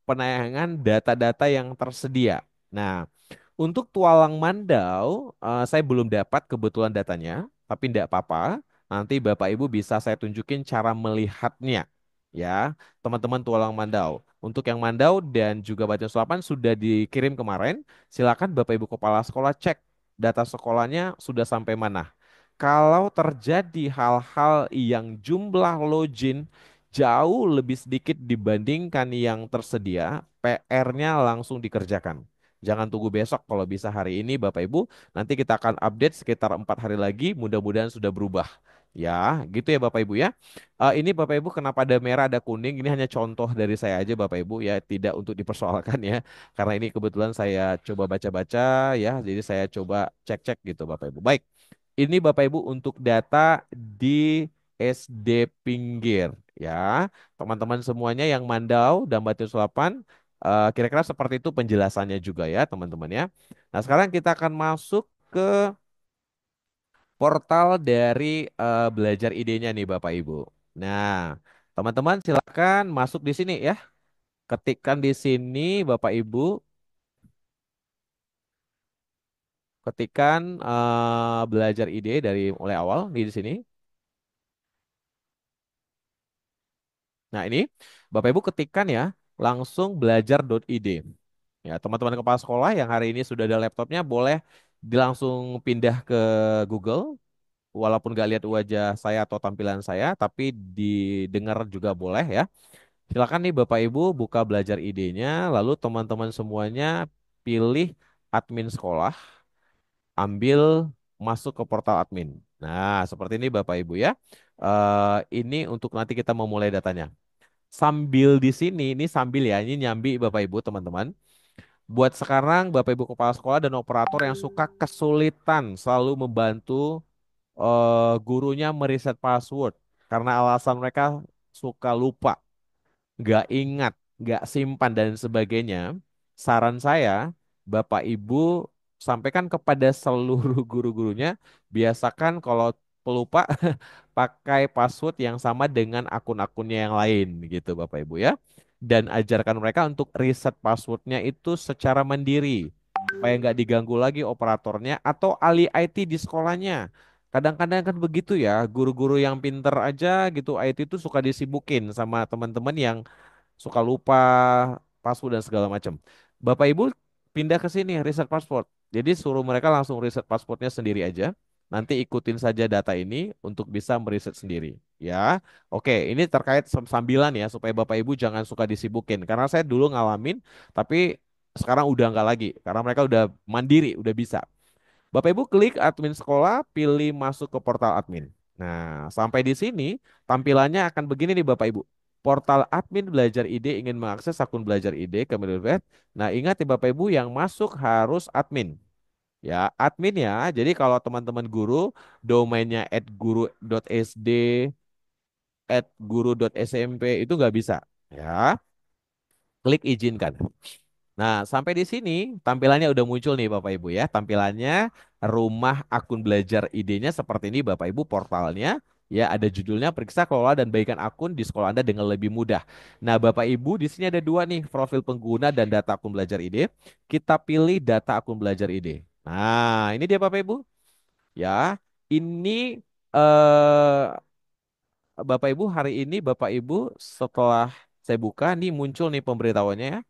penayangan data-data yang tersedia. Nah, untuk tualang Mandau, saya belum dapat kebetulan datanya, tapi tidak apa-apa. Nanti Bapak Ibu bisa saya tunjukin cara melihatnya. Ya, teman-teman tualang Mandau. Untuk yang Mandau dan juga Batu Selapan sudah dikirim kemarin. Silakan Bapak Ibu kepala sekolah cek data sekolahnya sudah sampai mana. Kalau terjadi hal-hal yang jumlah login jauh lebih sedikit dibandingkan yang tersedia, PR-nya langsung dikerjakan. Jangan tunggu besok, kalau bisa hari ini Bapak Ibu. Nanti kita akan update sekitar 4 hari lagi. Mudah-mudahan sudah berubah. Ya, gitu ya Bapak Ibu ya. Ini Bapak Ibu kenapa ada merah ada kuning? Ini hanya contoh dari saya aja Bapak Ibu ya, tidak untuk dipersoalkan ya. Karena ini kebetulan saya coba baca-baca ya, jadi saya coba cek-cek gitu Bapak Ibu. Baik. Ini Bapak Ibu untuk data di SD Pinggir ya. Teman-teman semuanya yang Mandau dan Batu Selapan, kira-kira seperti itu penjelasannya juga ya teman-teman ya. Nah sekarang kita akan masuk ke portal dari belajar idenya nih Bapak Ibu. Nah teman-teman silakan masuk di sini ya. Ketikkan di sini Bapak Ibu, ketikkan belajar ide dari mulai awal di sini. Nah, ini Bapak Ibu ketikkan ya, langsung belajar.id. Ya, teman-teman kepala sekolah yang hari ini sudah ada laptopnya boleh langsung pindah ke Google, walaupun gak lihat wajah saya atau tampilan saya, tapi didengar juga boleh ya. Silakan nih Bapak Ibu buka belajar idenya, lalu teman-teman semuanya pilih admin sekolah, ambil masuk ke portal admin. Nah, seperti ini Bapak Ibu ya. Ini untuk nanti kita memulai datanya. Sambil di sini, ini sambil ya, ini nyambi Bapak Ibu teman-teman. Buat sekarang Bapak Ibu kepala sekolah dan operator yang suka kesulitan selalu membantu gurunya meriset password karena alasan mereka suka lupa, nggak ingat, nggak simpan dan sebagainya. Saran saya, Bapak Ibu sampaikan kepada seluruh guru-gurunya, biasakan kalau pelupa pakai password yang sama dengan akun-akunnya yang lain gitu Bapak Ibu ya. Dan ajarkan mereka untuk riset passwordnya itu secara mandiri supaya nggak diganggu lagi operatornya atau ahli IT di sekolahnya. Kadang-kadang kan begitu ya, guru-guru yang pinter aja gitu IT itu suka disibukin sama teman-teman yang suka lupa password dan segala macam. Bapak Ibu pindah ke sini reset password. Jadi suruh mereka langsung reset passwordnya sendiri aja. Nanti ikutin saja data ini untuk bisa meriset sendiri. Ya, oke. Ini terkait sambilan ya supaya Bapak Ibu jangan suka disibukin. Karena saya dulu ngalamin, tapi sekarang udah nggak lagi. Karena mereka udah mandiri, udah bisa. Bapak Ibu klik admin sekolah, pilih masuk ke portal admin. Nah, sampai di sini tampilannya akan begini nih Bapak Ibu. Portal admin belajar ID ingin mengakses akun belajar ID ke Medilvet. Nah, ingat ya Bapak Ibu yang masuk harus admin. Ya, admin ya. Jadi kalau teman-teman guru, domainnya @guru.sd, @guru.smp itu nggak bisa. Ya, klik izinkan. Nah, sampai di sini tampilannya udah muncul nih Bapak Ibu ya. Tampilannya rumah akun belajar ID-nya seperti ini Bapak Ibu portalnya. Ya, ada judulnya periksa kelola dan bagikan akun di sekolah Anda dengan lebih mudah. Nah, Bapak Ibu di sini ada dua nih, profil pengguna dan data akun belajar ID. Kita pilih data akun belajar ID. Nah, ini dia Bapak Ibu. Ya, ini eh Bapak Ibu hari ini Bapak Ibu setelah saya buka nih muncul nih pemberitahuannya ya.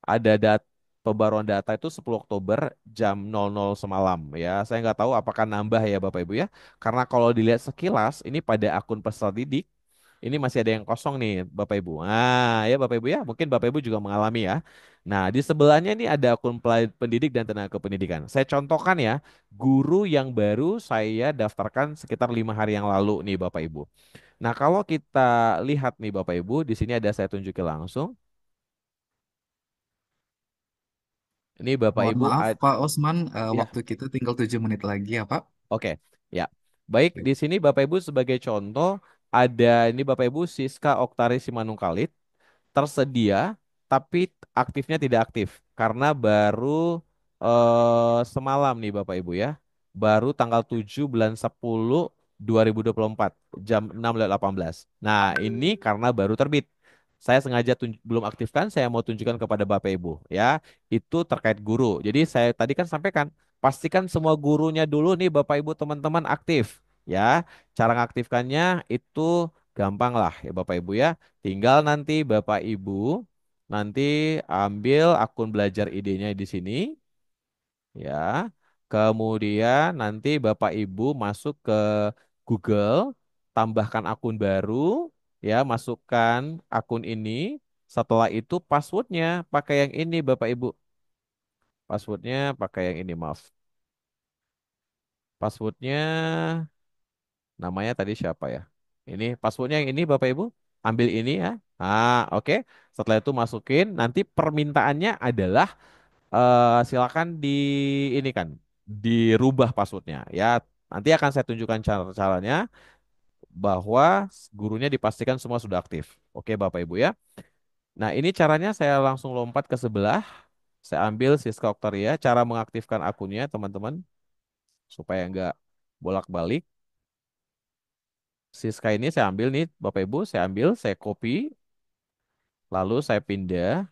Ada pembaruan data itu 10 Oktober jam 00 semalam ya. Saya nggak tahu apakah nambah ya Bapak Ibu ya. Karena kalau dilihat sekilas ini pada akun peserta didik ini masih ada yang kosong nih Bapak Ibu. Ah ya Bapak Ibu ya, mungkin Bapak Ibu juga mengalami ya. Nah, di sebelahnya ini ada akun pendidik dan tenaga pendidikan. Saya contohkan ya, guru yang baru saya daftarkan sekitar 5 hari yang lalu nih Bapak Ibu. Nah, kalau kita lihat nih Bapak Ibu, di sini ada saya tunjukin langsung. Ini Bapak Mohon Ibu, maaf Pak Osman, ya, waktu kita tinggal 7 menit lagi ya Pak. oke, ya. Baik, di sini Bapak Ibu sebagai contoh ada ini Bapak Ibu Siska Oktari Simanungkalit tersedia tapi aktifnya tidak aktif karena baru semalam nih Bapak Ibu ya. Baru tanggal 7 bulan 10 2024 jam 6:18. Nah, ini karena baru terbit. Saya sengaja belum aktifkan, saya mau tunjukkan kepada Bapak Ibu ya. Itu terkait guru. Jadi saya tadi kan sampaikan, pastikan semua gurunya dulu nih Bapak Ibu teman-teman aktif ya. Cara mengaktifkannya itu gampang lah ya Bapak Ibu ya. Tinggal nanti Bapak Ibu nanti ambil akun belajar ID-nya di sini ya. Kemudian nanti Bapak Ibu masuk ke Google, tambahkan akun baru ya, masukkan akun ini. Setelah itu passwordnya pakai yang ini Bapak Ibu. Passwordnya pakai yang ini, maaf. Passwordnya namanya tadi siapa ya? Ini passwordnya yang ini Bapak Ibu. Ambil ini ya. Ah, oke. Setelah itu masukin. Nanti permintaannya adalah silakan ini kan dirubah passwordnya ya. Nanti akan saya tunjukkan caranya bahwa gurunya dipastikan semua sudah aktif. Oke Bapak Ibu ya. Nah ini caranya saya langsung lompat ke sebelah. Saya ambil Siska Oktaria. Cara mengaktifkan akunnya teman-teman supaya nggak bolak-balik. Siska ini saya ambil nih Bapak Ibu. Saya ambil, saya copy. Lalu saya pindah.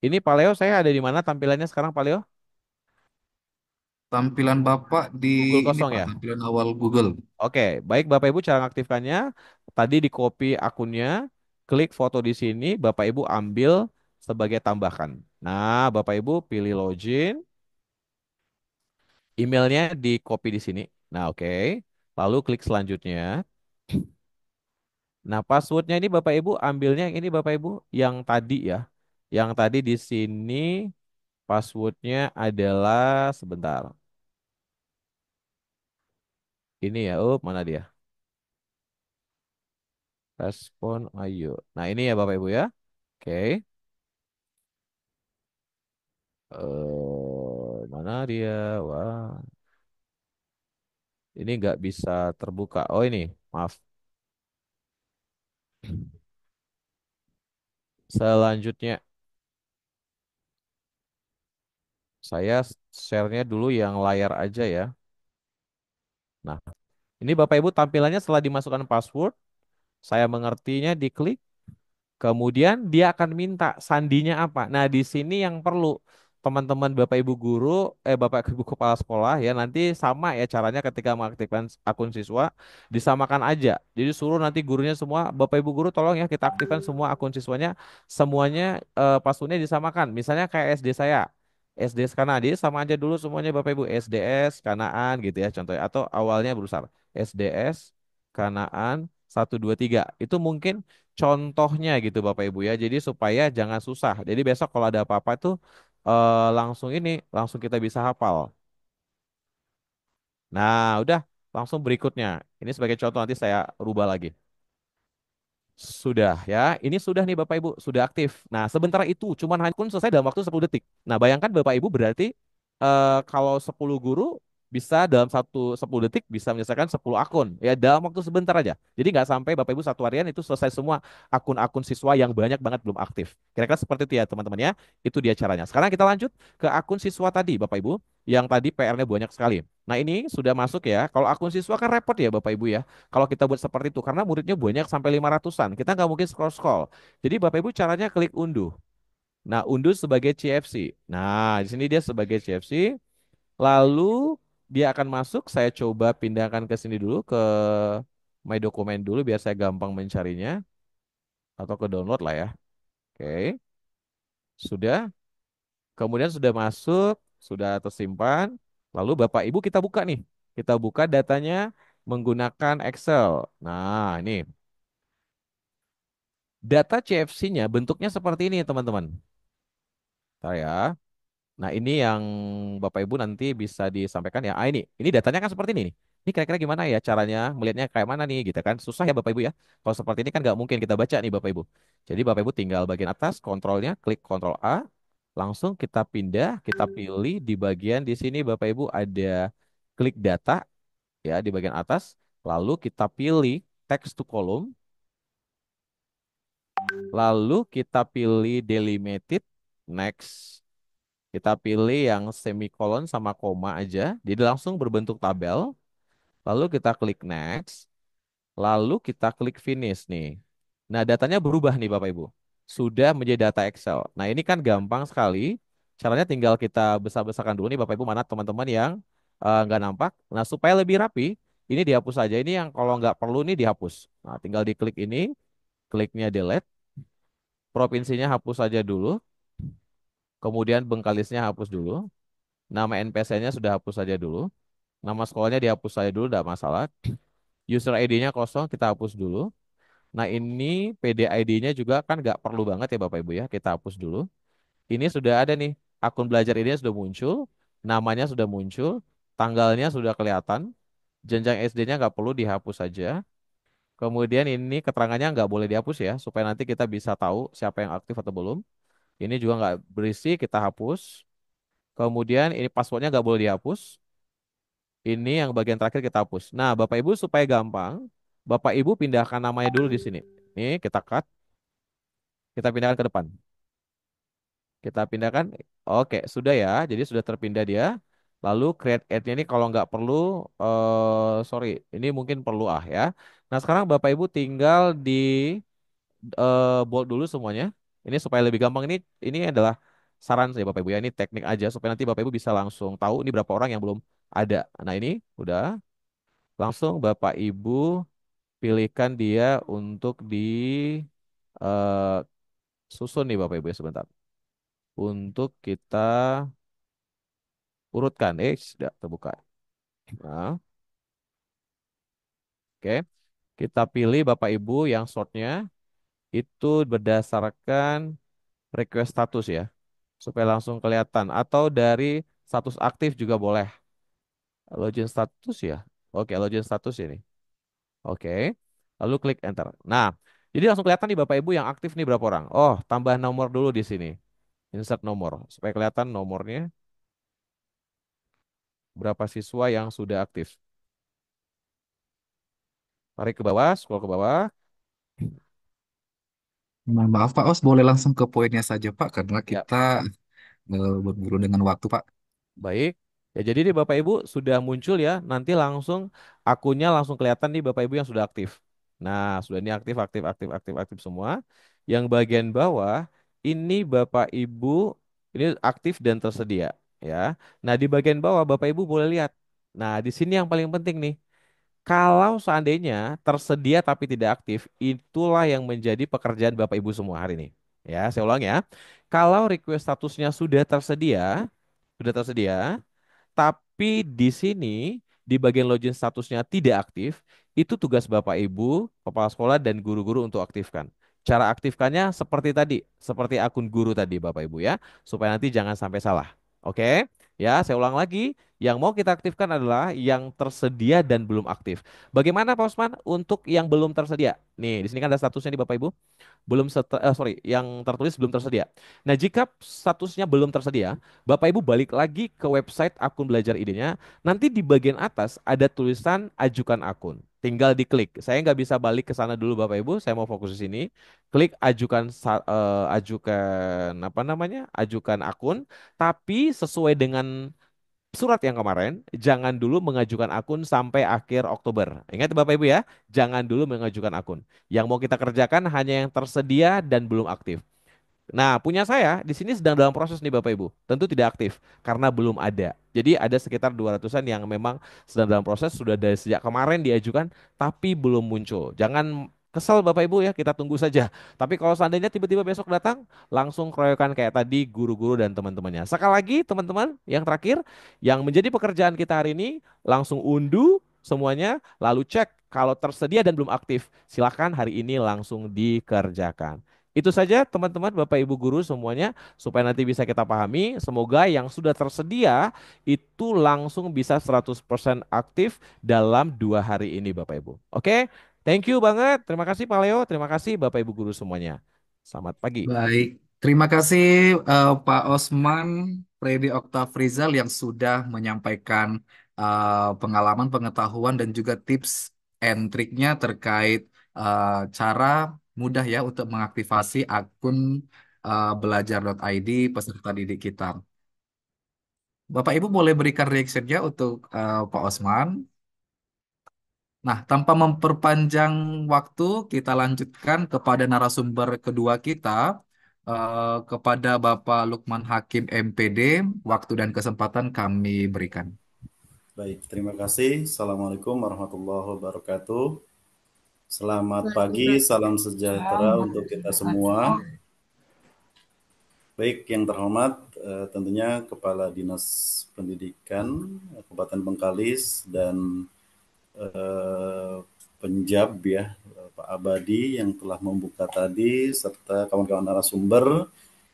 Ini Pak Leo saya ada di mana tampilannya sekarang Pak Leo? Tampilan Bapak di Google ini kosong Pak, ya? tampilan awal Google. Oke, baik Bapak Ibu cara mengaktifkannya tadi di copy akunnya, klik foto di sini, Bapak Ibu ambil sebagai tambahkan. Nah, Bapak Ibu pilih login, emailnya di copy di sini. Nah, oke. Lalu klik selanjutnya. Nah, passwordnya ini Bapak Ibu ambilnya yang ini Bapak Ibu yang tadi ya. Yang tadi di sini passwordnya adalah sebentar. Ini ya, oh mana dia? Respon, ayo. Nah, ini ya Bapak Ibu ya. Oke. Mana dia? Wah, ini nggak bisa terbuka. Oh ini, maaf. Selanjutnya, saya share-nya dulu yang layar aja ya. Nah, ini Bapak Ibu tampilannya setelah dimasukkan password, saya mengertinya diklik, kemudian dia akan minta sandinya apa. Nah, di sini yang perlu teman-teman Bapak Ibu guru, Bapak Ibu kepala sekolah ya nanti sama ya caranya ketika mengaktifkan akun siswa disamakan aja. Jadi suruh nanti gurunya semua, Bapak Ibu guru tolong ya kita aktifkan semua akun siswanya, semuanya passwordnya disamakan. Misalnya kayak SD saya. SDS Kanadi sama aja dulu semuanya Bapak Ibu SDS Kanaan gitu ya contohnya atau awalnya berusaha SDS Kanaan 1 2 3 itu mungkin contohnya gitu Bapak Ibu ya. Jadi supaya jangan susah. Jadi besok kalau ada apa-apa tuh langsung kita bisa hafal. Nah, udah langsung berikutnya. Ini sebagai contoh nanti saya rubah lagi. Sudah ya, ini sudah nih Bapak Ibu, sudah aktif. Nah, sebentar itu cuman hanya pun selesai dalam waktu 10 detik. Nah, bayangkan Bapak Ibu berarti kalau 10 guru bisa dalam 10 detik bisa menyelesaikan 10 akun ya dalam waktu sebentar aja. Jadi nggak sampai Bapak Ibu satu harian itu selesai semua akun-akun siswa yang banyak banget belum aktif. Kira-kira seperti itu ya teman-teman ya. Itu dia caranya. Sekarang kita lanjut ke akun siswa tadi Bapak Ibu yang tadi PR-nya banyak sekali. Nah, ini sudah masuk ya. Kalau akun siswa kan repot ya Bapak Ibu ya. Kalau kita buat seperti itu karena muridnya banyak sampai 500-an, kita nggak mungkin scroll-scroll. Jadi Bapak Ibu caranya klik unduh. Nah, unduh sebagai CFC. Nah, di sini dia sebagai CFC. Lalu dia akan masuk. Saya coba pindahkan ke sini dulu ke My Document dulu biar saya gampang mencarinya atau ke download lah ya. Oke, sudah. Kemudian sudah masuk, sudah tersimpan. Lalu Bapak Ibu kita buka nih. Kita buka datanya menggunakan Excel. Nah, ini data CFC-nya bentuknya seperti ini teman-teman. Bentar ya. Nah, ini yang Bapak Ibu nanti bisa disampaikan ya. Ini datanya kan seperti ini nih. Ini kira-kira gimana ya caranya melihatnya kayak mana nih gitu kan. Susah ya Bapak Ibu ya. Kalau seperti ini kan nggak mungkin kita baca nih Bapak Ibu. Jadi Bapak Ibu tinggal bagian atas kontrolnya, klik Kontrol A. Langsung kita pindah, kita pilih di bagian di sini Bapak Ibu ada klik data ya di bagian atas. Lalu kita pilih text to column. Lalu kita pilih delimited. Next. Kita pilih yang semikolon sama koma aja. Jadi langsung berbentuk tabel. Lalu kita klik next. Lalu kita klik finish nih. Nah, datanya berubah nih Bapak Ibu. Sudah menjadi data Excel. Nah, ini kan gampang sekali. Caranya tinggal kita besar-besarkan dulu nih Bapak Ibu mana teman-teman yang nggak nampak. Nah, supaya lebih rapi, ini dihapus saja. Ini yang kalau nggak perlu nih dihapus. Nah, tinggal diklik ini, kliknya delete. Provinsinya hapus saja dulu. Kemudian bengkalisnya hapus dulu. Nama NPC-nya sudah hapus saja dulu. Nama sekolahnya dihapus saja dulu, tidak masalah. User ID-nya kosong, kita hapus dulu. Nah, ini PDID-nya juga kan nggak perlu banget ya Bapak Ibu ya, kita hapus dulu. Ini sudah ada nih, akun belajar ini sudah muncul, namanya sudah muncul, tanggalnya sudah kelihatan, jenjang SD-nya nggak perlu dihapus saja. Kemudian ini keterangannya nggak boleh dihapus ya, supaya nanti kita bisa tahu siapa yang aktif atau belum. Ini juga nggak berisi, kita hapus. Kemudian ini passwordnya nggak boleh dihapus. Ini yang bagian terakhir kita hapus. Nah, Bapak Ibu supaya gampang, Bapak Ibu pindahkan namanya dulu di sini. Ini kita cut, kita pindahkan ke depan. Kita pindahkan. Oke, sudah ya. Jadi sudah terpindah dia. Lalu create ad-nya ini kalau nggak perlu, sorry, ini mungkin perlu ya. Nah, sekarang Bapak Ibu tinggal di bold dulu semuanya. Ini supaya lebih gampang. Ini adalah saran saya Bapak Ibu ya. Ini teknik aja supaya nanti Bapak Ibu bisa langsung tahu ini berapa orang yang belum ada. Nah, ini udah. Langsung Bapak Ibu pilihkan dia untuk di eh, susun nih Bapak Ibu ya sebentar. Untuk kita urutkan. Sudah terbuka. Nah, oke. Kita pilih Bapak Ibu yang sortnya itu berdasarkan request status ya. Supaya langsung kelihatan. Atau dari status aktif juga boleh. Login status ya. Oke, login status ini. Oke. Lalu klik enter. Nah, jadi langsung kelihatan nih Bapak Ibu yang aktif nih berapa orang. Oh, tambah nomor dulu di sini. Insert nomor supaya kelihatan nomornya berapa siswa yang sudah aktif. Tarik ke bawah, scroll ke bawah. Nah, maaf Pak Os, boleh langsung ke poinnya saja Pak, karena Ya, kita berburu dengan waktu Pak. baik. Ya, jadi nih Bapak Ibu sudah muncul ya. Nanti langsung akunnya langsung kelihatan nih Bapak Ibu yang sudah aktif. Nah, sudah ini aktif, aktif, aktif, aktif, aktif semua. Yang bagian bawah ini Bapak Ibu Ini aktif dan tersedia ya. Nah, di bagian bawah Bapak Ibu boleh lihat. Nah, di sini yang paling penting nih. Kalau seandainya tersedia tapi tidak aktif, itulah yang menjadi pekerjaan Bapak Ibu semua hari ini. Ya, saya ulang ya. Kalau request statusnya sudah tersedia, tapi di sini di bagian login statusnya tidak aktif, itu tugas Bapak Ibu, kepala sekolah dan guru-guru untuk aktifkan. Cara aktifkannya seperti tadi, seperti akun guru tadi Bapak Ibu ya, supaya nanti jangan sampai salah. Oke? Ya, saya ulang lagi, yang mau kita aktifkan adalah yang tersedia dan belum aktif. Bagaimana Pak Usman untuk yang belum tersedia? Nih, di sini kan ada statusnya di Bapak Ibu sorry, yang tertulis belum tersedia. Nah, jika statusnya belum tersedia, Bapak Ibu balik lagi ke website akun belajar idenya. Nanti di bagian atas ada tulisan ajukan akun. Tinggal diklik. Saya nggak bisa balik ke sana dulu Bapak Ibu. Saya mau fokus di sini. Klik ajukan apa namanya? Ajukan akun. Tapi sesuai dengan surat yang kemarin, jangan dulu mengajukan akun sampai akhir Oktober. Ingat Bapak Ibu ya, jangan dulu mengajukan akun. Yang mau kita kerjakan hanya yang tersedia dan belum aktif. Nah, punya saya di sini sedang dalam proses nih Bapak Ibu. Tentu tidak aktif karena belum ada. Jadi ada sekitar 200-an yang memang sedang dalam proses sudah dari sejak kemarin diajukan tapi belum muncul. Jangan kesel Bapak Ibu ya, kita tunggu saja. Tapi kalau seandainya tiba-tiba besok datang, langsung keroyokan kayak tadi guru-guru dan teman-temannya. Sekali lagi teman-teman, yang terakhir yang menjadi pekerjaan kita hari ini langsung unduh semuanya lalu cek kalau tersedia dan belum aktif. Silakan hari ini langsung dikerjakan. Itu saja teman-teman, Bapak Ibu guru semuanya supaya nanti bisa kita pahami. Semoga yang sudah tersedia itu langsung bisa 100% aktif dalam 2 hari ini Bapak Ibu. Oke, thank you banget. Terima kasih Pak Leo, terima kasih Bapak Ibu guru semuanya. Selamat pagi. Baik, terima kasih Pak Osman Freddy Oktavrizal yang sudah menyampaikan pengalaman, pengetahuan dan juga tips and triknya terkait cara mudah ya untuk mengaktifasi akun belajar.id peserta didik kita. Bapak Ibu boleh berikan reactionnya untuk Pak Osman. Nah, tanpa memperpanjang waktu, kita lanjutkan kepada narasumber kedua kita, kepada Bapak Lukman Hakim MPD. Waktu dan kesempatan kami berikan. Baik, terima kasih. Assalamualaikum warahmatullahi wabarakatuh. Selamat pagi, salam sejahtera untuk kita semua. Baik, yang terhormat tentunya Kepala Dinas Pendidikan Kabupaten Bengkalis dan Penjab ya, Pak Abadi yang telah membuka tadi, serta kawan-kawan narasumber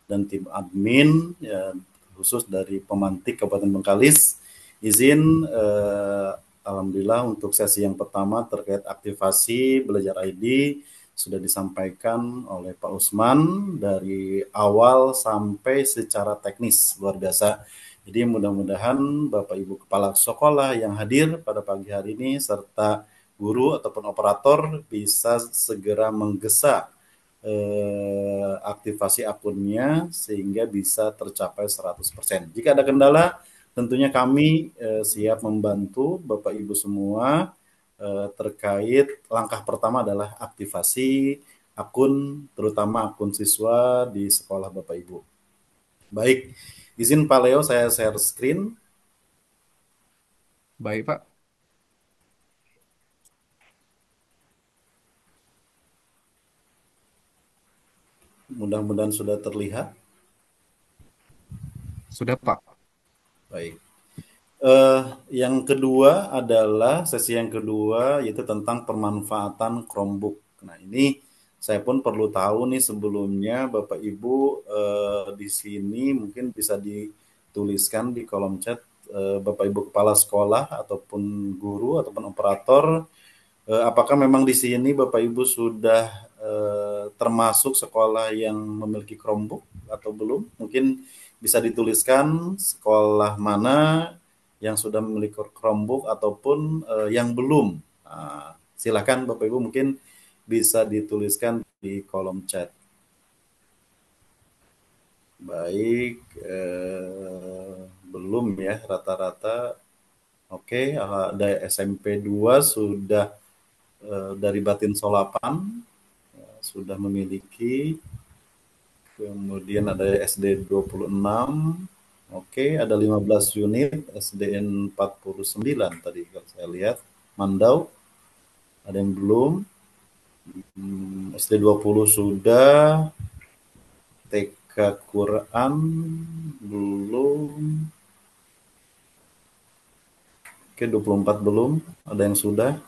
dan tim admin ya, khusus dari Pemantik Kabupaten Bengkalis. Izin alhamdulillah untuk sesi yang pertama terkait aktivasi Belajar ID sudah disampaikan oleh Pak Usman dari awal sampai secara teknis, luar biasa. Jadi mudah-mudahan Bapak Ibu Kepala Sekolah yang hadir pada pagi hari ini serta guru ataupun operator bisa segera menggesa aktivasi akunnya sehingga bisa tercapai 100%. Jika ada kendala, tentunya kami siap membantu Bapak Ibu semua terkait langkah pertama adalah aktivasi akun, terutama akun siswa di sekolah Bapak Ibu. Baik, izin Pak Leo saya share screen. Baik, Pak. Mudah-mudahan sudah terlihat. Sudah, Pak. Baik. Yang kedua adalah sesi yang kedua yaitu tentang pemanfaatan Chromebook. Nah, ini saya pun perlu tahu nih sebelumnya Bapak Ibu di sini mungkin bisa dituliskan di kolom chat Bapak Ibu kepala sekolah ataupun guru ataupun operator apakah memang di sini Bapak Ibu sudah termasuk sekolah yang memiliki Chromebook atau belum? Mungkin bisa dituliskan sekolah mana yang sudah memiliki Chromebook ataupun yang belum. Nah, silakan Bapak Ibu mungkin bisa dituliskan di kolom chat. Baik, belum ya rata-rata. Oke, ada SMP 2 sudah dari Batin Solapan sudah memiliki. kemudian ada SD 26, oke, ada 15 unit, SDN 49 tadi kalau saya lihat, Mandau, ada yang belum, SD 20 sudah, TK Quran belum, oke 24 belum, ada yang sudah,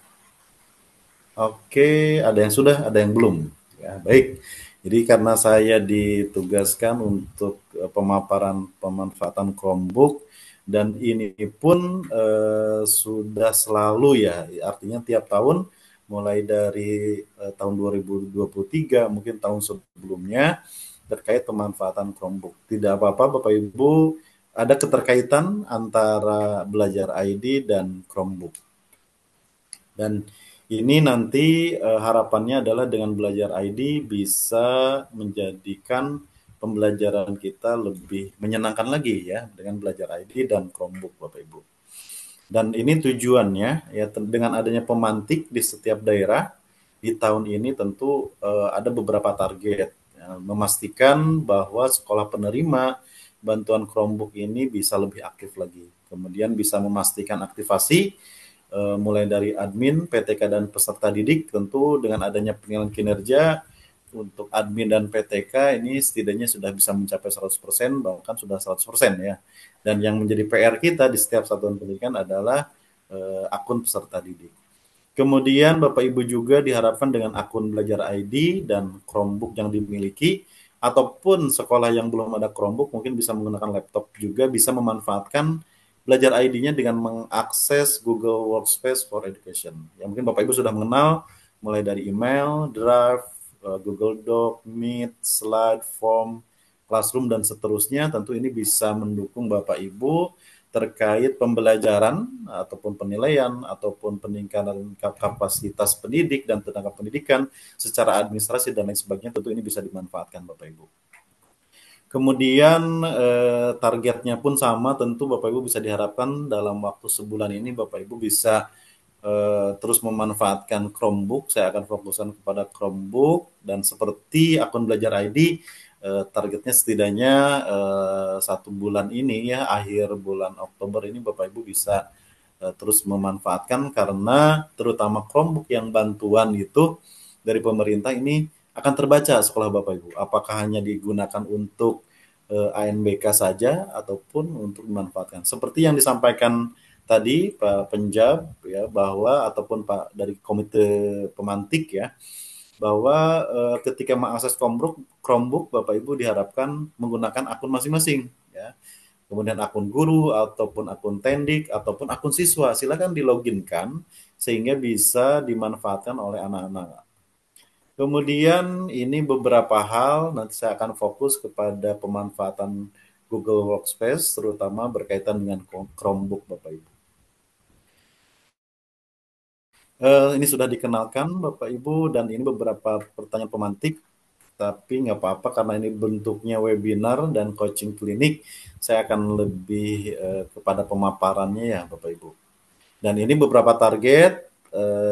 oke ada yang sudah, ada yang belum. Ya, baik. Jadi karena saya ditugaskan untuk pemaparan pemanfaatan Chromebook dan ini pun sudah selalu ya, artinya tiap tahun mulai dari tahun 2023 mungkin tahun sebelumnya terkait pemanfaatan Chromebook. Tidak apa-apa Bapak Ibu, ada keterkaitan antara Belajar ID dan Chromebook. Dan ini nanti harapannya adalah dengan Belajar ID bisa menjadikan pembelajaran kita lebih menyenangkan lagi ya dengan Belajar ID dan Chromebook Bapak Ibu. Dan ini tujuannya ya dengan adanya pemantik di setiap daerah di tahun ini tentu ada beberapa target ya, memastikan bahwa sekolah penerima bantuan Chromebook ini bisa lebih aktif lagi. Kemudian bisa memastikan aktivasi mulai dari admin, PTK dan peserta didik. Tentu dengan adanya penilaian kinerja untuk admin dan PTK ini setidaknya sudah bisa mencapai 100%, bahkan sudah 100% ya. Dan yang menjadi PR kita di setiap satuan pendidikan adalah akun peserta didik. Kemudian Bapak Ibu juga diharapkan dengan akun Belajar ID dan Chromebook yang dimiliki ataupun sekolah yang belum ada Chromebook mungkin bisa menggunakan laptop juga bisa memanfaatkan Belajar ID-nya dengan mengakses Google Workspace for Education. Ya mungkin Bapak Ibu sudah mengenal mulai dari email, Drive, Google Doc, Meet, Slide, Form, Classroom dan seterusnya. Tentu ini bisa mendukung Bapak Ibu terkait pembelajaran ataupun penilaian ataupun peningkatan kapasitas pendidik dan tenaga pendidikan secara administrasi dan lain sebagainya. Tentu ini bisa dimanfaatkan Bapak Ibu. Kemudian targetnya pun sama, tentu Bapak Ibu bisa diharapkan dalam waktu sebulan ini Bapak Ibu bisa terus memanfaatkan Chromebook. Saya akan fokuskan kepada Chromebook dan seperti akun Belajar ID targetnya setidaknya 1 bulan ini ya, akhir bulan Oktober ini Bapak Ibu bisa terus memanfaatkan karena terutama Chromebook yang bantuan itu dari pemerintah ini akan terbaca sekolah Bapak Ibu. Apakah hanya digunakan untuk ANBK saja ataupun untuk dimanfaatkan. Seperti yang disampaikan tadi Pak Penjab ya bahwa ataupun Pak dari komite pemantik ya bahwa ketika mengakses Chromebook Bapak Ibu diharapkan menggunakan akun masing-masing ya. Kemudian akun guru ataupun akun tendik ataupun akun siswa silakan diloginkan sehingga bisa dimanfaatkan oleh anak-anak. Kemudian ini beberapa hal, nanti saya akan fokus kepada pemanfaatan Google Workspace, terutama berkaitan dengan Chromebook Bapak Ibu. Ini sudah dikenalkan Bapak Ibu, dan ini beberapa pertanyaan pemantik, tapi nggak apa-apa karena ini bentuknya webinar dan coaching klinik, saya akan lebih kepada pemaparannya ya Bapak Ibu. Dan ini beberapa target,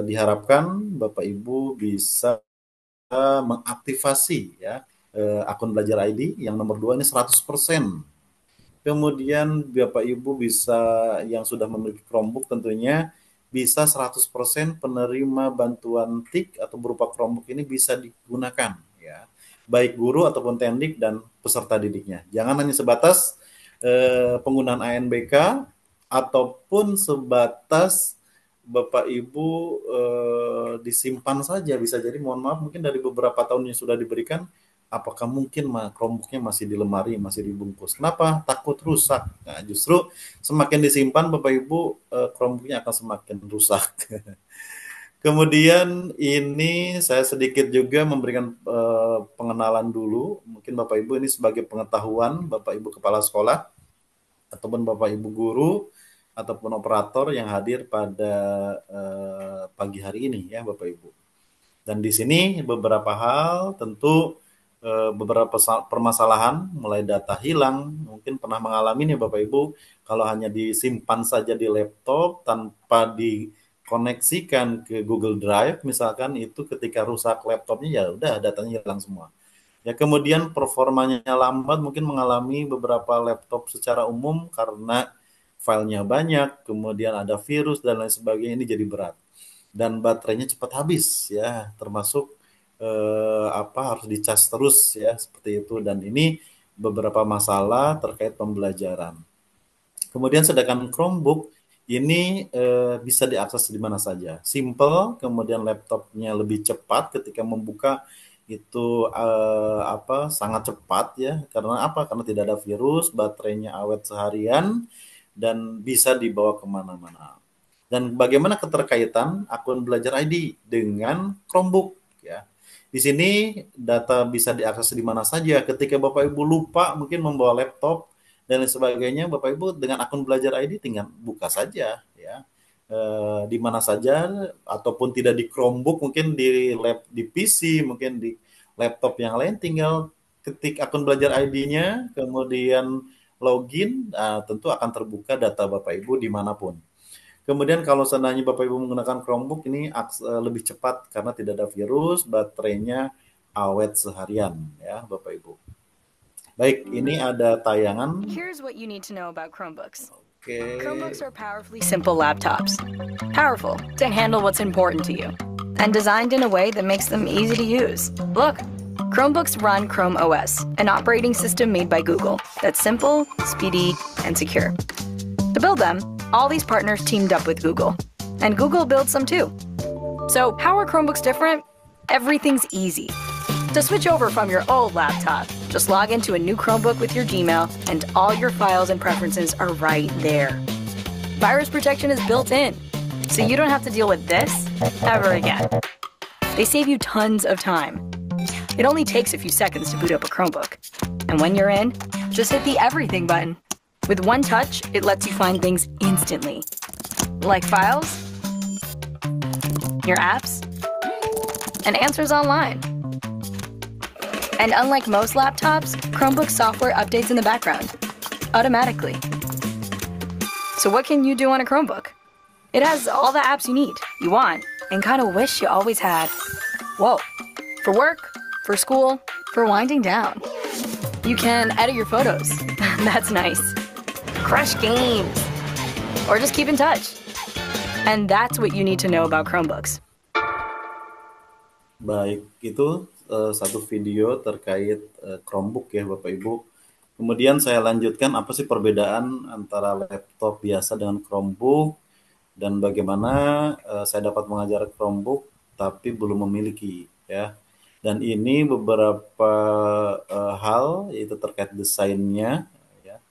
diharapkan Bapak Ibu bisa mengaktifasi ya akun Belajar ID yang nomor 2 ini 100%. Kemudian Bapak Ibu bisa yang sudah memiliki Chromebook tentunya bisa 100% penerima bantuan TIK atau berupa Chromebook ini bisa digunakan ya. Baik guru ataupun tendik dan peserta didiknya. Jangan hanya sebatas penggunaan ANBK ataupun sebatas Bapak Ibu disimpan saja, bisa jadi mohon maaf mungkin dari beberapa tahun yang sudah diberikan apakah mungkin Chromebook-nya masih di lemari, masih dibungkus. Kenapa? Takut rusak. Nah, justru semakin disimpan Bapak Ibu Chromebook-nya akan semakin rusak. Kemudian ini saya sedikit juga memberikan pengenalan dulu. Mungkin Bapak Ibu ini sebagai pengetahuan Bapak Ibu kepala sekolah ataupun Bapak Ibu guru ataupun operator yang hadir pada pagi hari ini ya Bapak Ibu. Dan di sini beberapa hal tentu beberapa permasalahan mulai data hilang mungkin pernah mengalami nih Bapak Ibu kalau hanya disimpan saja di laptop tanpa dikoneksikan ke Google Drive misalkan itu ketika rusak laptopnya ya udah datanya hilang semua. Ya, kemudian performanya lambat, mungkin mengalami beberapa laptop secara umum karena filenya banyak, kemudian ada virus dan lain sebagainya, ini jadi berat. Dan baterainya cepat habis ya, termasuk harus dicas terus ya, seperti itu. Dan ini beberapa masalah terkait pembelajaran. Kemudian sedangkan Chromebook ini bisa diakses di mana saja. Simple, kemudian laptopnya lebih cepat ketika membuka itu sangat cepat ya. Karena apa? Karena tidak ada virus, baterainya awet seharian dan bisa dibawa kemana-mana. Dan bagaimana keterkaitan akun Belajar ID dengan Chromebook ya. Di sini data bisa diakses di mana saja. Ketika Bapak Ibu lupa mungkin membawa laptop dan lain sebagainya, Bapak Ibu dengan akun Belajar ID tinggal buka saja ya. Di mana saja, ataupun tidak di Chromebook, mungkin di PC, mungkin di laptop yang lain, tinggal ketik akun Belajar ID-nya, kemudian login, tentu akan terbuka data Bapak Ibu dimanapun. Kemudian kalau seandainya Bapak Ibu menggunakan Chromebook, ini lebih cepat karena tidak ada virus, baterainya awet seharian ya Bapak Ibu. Baik, ini ada tayangan. Here's what you need to know about Chromebooks. Okay. Chromebooks are powerfully simple laptops. Powerful to handle what's important to you. And designed in a way that makes them easy to use. Look, Chromebooks run Chrome OS, an operating system made by Google that's simple, speedy, and secure. To build them, all these partners teamed up with Google. And Google builds them too. So how are Chromebooks different? Everything's easy. To switch over from your old laptop, just log into a new Chromebook with your Gmail and all your files and preferences are right there. Virus protection is built in, so you don't have to deal with this ever again. They save you tons of time. It only takes a few seconds to boot up a Chromebook. And when you're in, just hit the everything button. With one touch, it lets you find things instantly. Like files, your apps, and answers online. And unlike most laptops, Chromebook software updates in the background, automatically. So what can you do on a Chromebook? It has all the apps you need, you want, and kind of wish you always had. Whoa. For work, for school, for winding down. You can edit your photos. That's nice. Crush games. Or just keep in touch. And that's what you need to know about Chromebooks. Baik, itu satu video terkait Chromebook ya Bapak Ibu. Kemudian saya lanjutkan apa sih perbedaan antara laptop biasa dengan Chromebook dan bagaimana saya dapat mengajar Chromebook tapi belum memiliki ya. Dan ini beberapa hal yaitu terkait desainnya ya.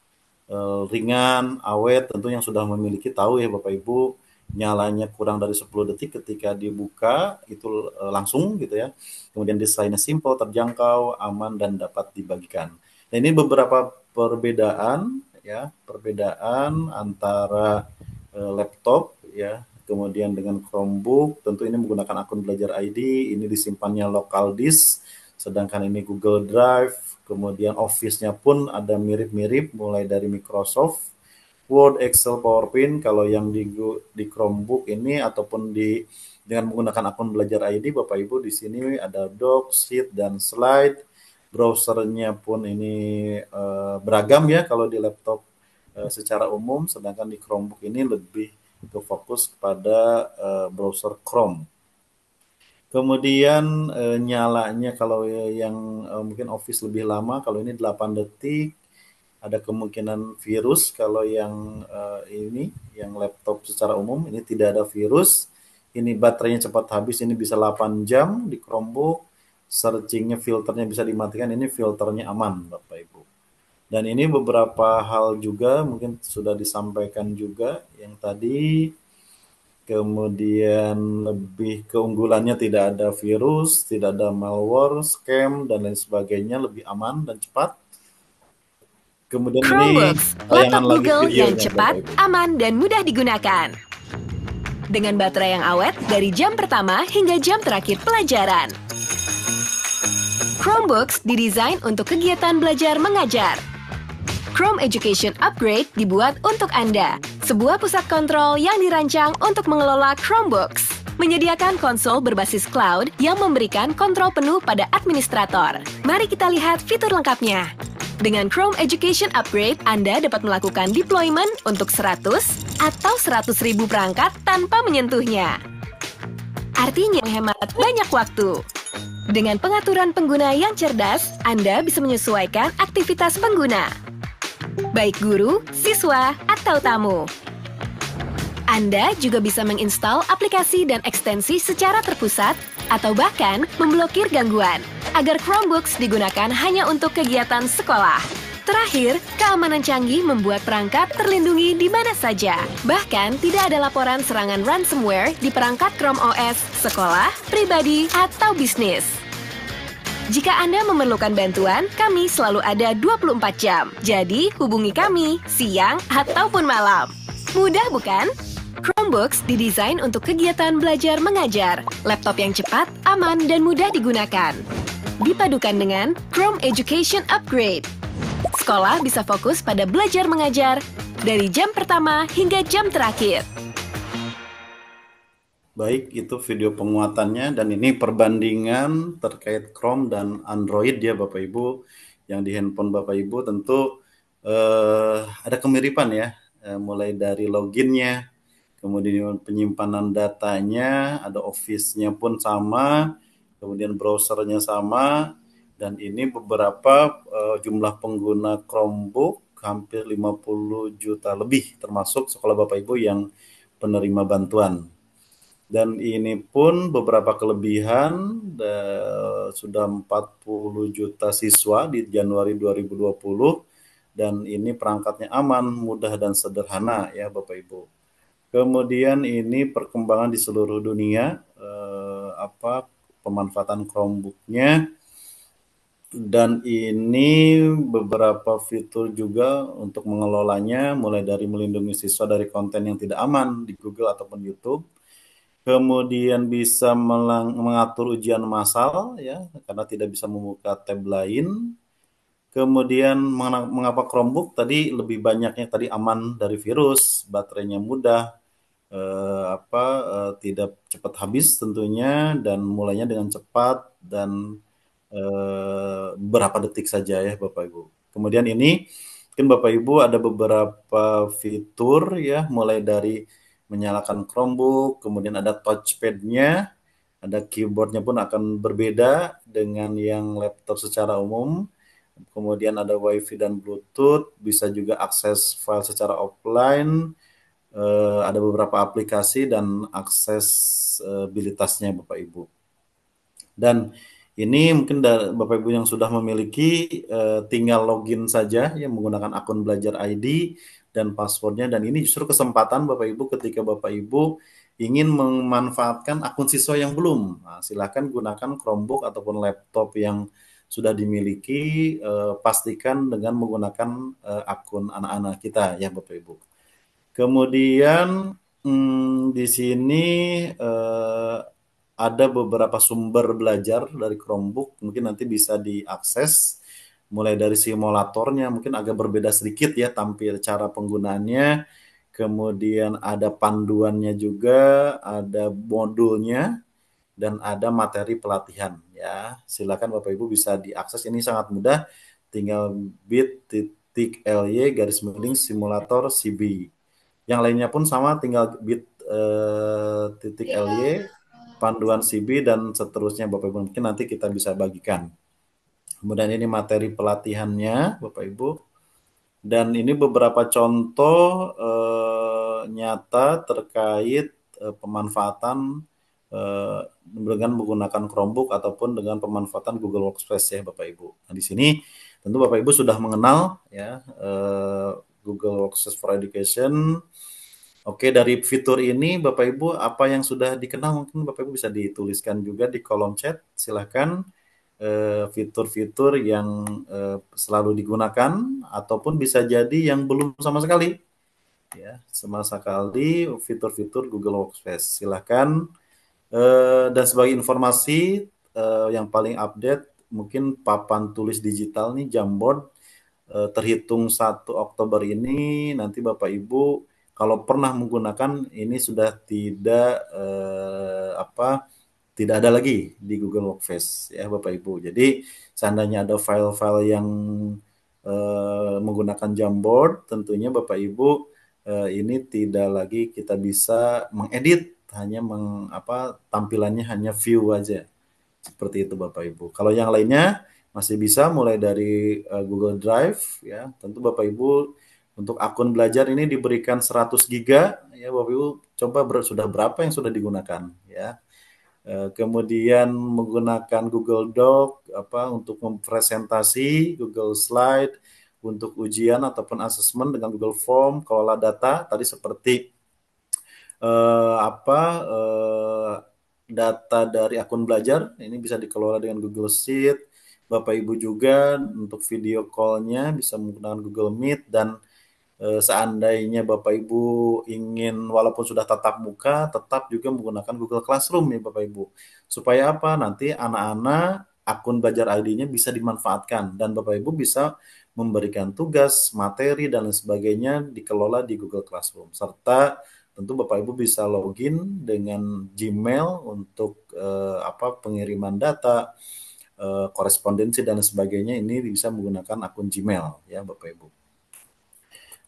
Ringan, awet, tentu yang sudah memiliki tahu ya Bapak Ibu. Nyalanya kurang dari 10 detik ketika dibuka itu langsung gitu ya. Kemudian desainnya simple, terjangkau, aman dan dapat dibagikan. Nah, ini beberapa perbedaan ya, perbedaan antara laptop ya, kemudian dengan Chromebook. Tentu ini menggunakan akun Belajar ID, ini disimpannya local disk, sedangkan ini Google Drive, kemudian Office-nya pun ada mirip-mirip mulai dari Microsoft Word, Excel, PowerPoint. Kalau yang di Chromebook ini ataupun dengan menggunakan akun Belajar ID, Bapak Ibu di sini ada Doc, Sheet, dan Slide. Browsernya pun ini beragam ya kalau di laptop secara umum, sedangkan di Chromebook ini lebih ke fokus kepada browser Chrome. Kemudian nyalanya kalau yang mungkin Office lebih lama, kalau ini 8 detik. Ada kemungkinan virus kalau yang ini, yang laptop secara umum, ini tidak ada virus. Ini baterainya cepat habis, ini bisa 8 jam di Chromebook. Searchingnya, filternya bisa dimatikan, ini filternya aman Bapak Ibu. Dan ini beberapa hal juga mungkin sudah disampaikan juga yang tadi. Kemudian lebih keunggulannya tidak ada virus, tidak ada malware, scam, dan lain sebagainya, lebih aman dan cepat. Kemudian Chromebooks, ini laptop lagi Google yang videonya, cepat, Bapak Ibu. aman, dan mudah digunakan. Dengan baterai yang awet dari jam pertama hingga jam terakhir pelajaran. Chromebooks didesain untuk kegiatan belajar mengajar. Chrome Education Upgrade dibuat untuk Anda, sebuah pusat kontrol yang dirancang untuk mengelola Chromebooks. menyediakan konsol berbasis cloud yang memberikan kontrol penuh pada administrator. Mari kita lihat fitur lengkapnya. Dengan Chrome Education Upgrade, Anda dapat melakukan deployment untuk 100 atau 100.000 perangkat tanpa menyentuhnya. Artinya menghemat banyak waktu. Dengan pengaturan pengguna yang cerdas, Anda bisa menyesuaikan aktivitas pengguna, baik guru, siswa, atau tamu. Anda juga bisa menginstal aplikasi dan ekstensi secara terpusat atau bahkan memblokir gangguan agar Chromebooks digunakan hanya untuk kegiatan sekolah. Terakhir, keamanan canggih membuat perangkat terlindungi di mana saja. Bahkan, tidak ada laporan serangan ransomware di perangkat Chrome OS, sekolah, pribadi, atau bisnis. Jika Anda memerlukan bantuan, kami selalu ada 24 jam. Jadi, hubungi kami siang ataupun malam. Mudah bukan? Chromebooks didesain untuk kegiatan belajar mengajar, laptop yang cepat, aman, dan mudah digunakan. Dipadukan dengan Chrome Education Upgrade. Sekolah bisa fokus pada belajar mengajar dari jam pertama hingga jam terakhir. Baik, itu video penguatannya dan ini perbandingan terkait Chrome dan Android ya Bapak Ibu. Yang di handphone Bapak Ibu tentu ada kemiripan ya, mulai dari loginnya, kemudian penyimpanan datanya, ada Office-nya pun sama, kemudian browsernya sama, dan ini beberapa jumlah pengguna Chromebook hampir 50 juta lebih, termasuk sekolah Bapak Ibu yang penerima bantuan. Dan ini pun beberapa kelebihan, sudah 40 juta siswa di Januari 2020, dan ini perangkatnya aman, mudah, dan sederhana ya Bapak Ibu. Kemudian ini perkembangan di seluruh dunia, pemanfaatan Chromebook-nya, dan ini beberapa fitur juga untuk mengelolanya, mulai dari melindungi siswa dari konten yang tidak aman di Google ataupun YouTube. Kemudian bisa mengatur ujian massal ya, karena tidak bisa membuka tab lain. Kemudian mengapa Chromebook tadi lebih banyaknya tadi aman dari virus, baterainya mudah, tidak cepat habis tentunya, dan mulainya dengan cepat dan berapa detik saja ya Bapak Ibu. Kemudian ini mungkin Bapak Ibu ada beberapa fitur ya, mulai dari menyalakan Chromebook, kemudian ada touchpad-nya, ada keyboard-nya pun akan berbeda dengan yang laptop secara umum. Kemudian ada WiFi dan Bluetooth, bisa juga akses file secara offline, ada beberapa aplikasi dan aksesibilitasnya Bapak Ibu. Dan ini mungkin Bapak Ibu yang sudah memiliki, tinggal login saja ya menggunakan akun Belajar ID dan passwordnya, dan ini justru kesempatan Bapak Ibu ketika Bapak Ibu ingin memanfaatkan akun siswa yang belum. Nah, silakan gunakan Chromebook ataupun laptop yang sudah dimiliki, pastikan dengan menggunakan akun anak-anak kita ya Bapak Ibu. Kemudian di sini ada beberapa sumber belajar dari Chromebook, mungkin nanti bisa diakses mulai dari simulatornya, mungkin agak berbeda sedikit ya tampil cara penggunaannya, kemudian ada panduannya juga, ada modulnya, dan ada materi pelatihan ya. Silakan Bapak Ibu bisa diakses, ini sangat mudah, tinggal bit.ly/simulator CB. Yang lainnya pun sama, tinggal bit.ly panduan CB dan seterusnya Bapak Ibu, mungkin nanti kita bisa bagikan. Kemudian ini materi pelatihannya Bapak Ibu, dan ini beberapa contoh nyata terkait pemanfaatan dengan menggunakan Chromebook ataupun dengan pemanfaatan Google Workspace ya Bapak Ibu. Nah, di sini tentu Bapak Ibu sudah mengenal ya Google Workspace for Education. Oke, dari fitur ini Bapak Ibu apa yang sudah dikenal mungkin Bapak Ibu bisa dituliskan juga di kolom chat. Silahkan fitur-fitur yang selalu digunakan ataupun bisa jadi yang belum sama sekali ya, sama sekali fitur-fitur Google Workspace. Silahkan, dan sebagai informasi yang paling update mungkin papan tulis digital nih Jamboard, terhitung 1 Oktober ini nanti Bapak Ibu kalau pernah menggunakan ini sudah tidak tidak ada lagi di Google Workspace ya Bapak Ibu. Jadi seandainya ada file-file yang menggunakan Jamboard, tentunya Bapak Ibu ini tidak lagi kita bisa mengedit, hanya tampilannya hanya view aja. Seperti itu Bapak Ibu. Kalau yang lainnya masih bisa mulai dari Google Drive ya. Tentu Bapak Ibu untuk akun belajar ini diberikan 100 giga ya Bapak Ibu, coba sudah berapa yang sudah digunakan ya. Kemudian menggunakan Google Doc untuk mempresentasi, Google Slide untuk ujian ataupun asesmen dengan Google Form, kelola data tadi seperti data dari akun belajar ini bisa dikelola dengan Google Sheet. Bapak Ibu juga untuk video call-nya bisa menggunakan Google Meet, dan seandainya Bapak Ibu ingin walaupun sudah tatap muka tetap juga menggunakan Google Classroom ya Bapak Ibu. Supaya apa? Nanti anak-anak akun belajar ID-nya bisa dimanfaatkan dan Bapak Ibu bisa memberikan tugas, materi dan lain sebagainya dikelola di Google Classroom. Serta tentu Bapak Ibu bisa login dengan Gmail untuk pengiriman data, korespondensi dan sebagainya, ini bisa menggunakan akun Gmail ya Bapak Ibu.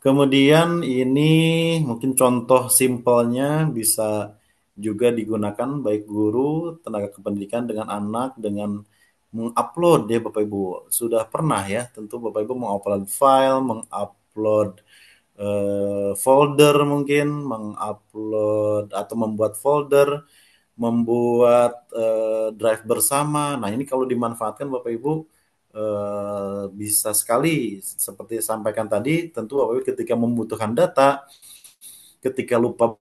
Kemudian ini mungkin contoh simpelnya bisa juga digunakan baik guru, tenaga kependidikan dengan anak dengan mengupload ya Bapak Ibu. Sudah pernah ya tentu Bapak Ibu mengupload file, mengupload folder mungkin, mengupload atau membuat folder, membuat drive bersama. Nah ini kalau dimanfaatkan Bapak Ibu bisa sekali seperti sampaikan tadi. Tentu Bapak Ibu ketika membutuhkan data, ketika lupa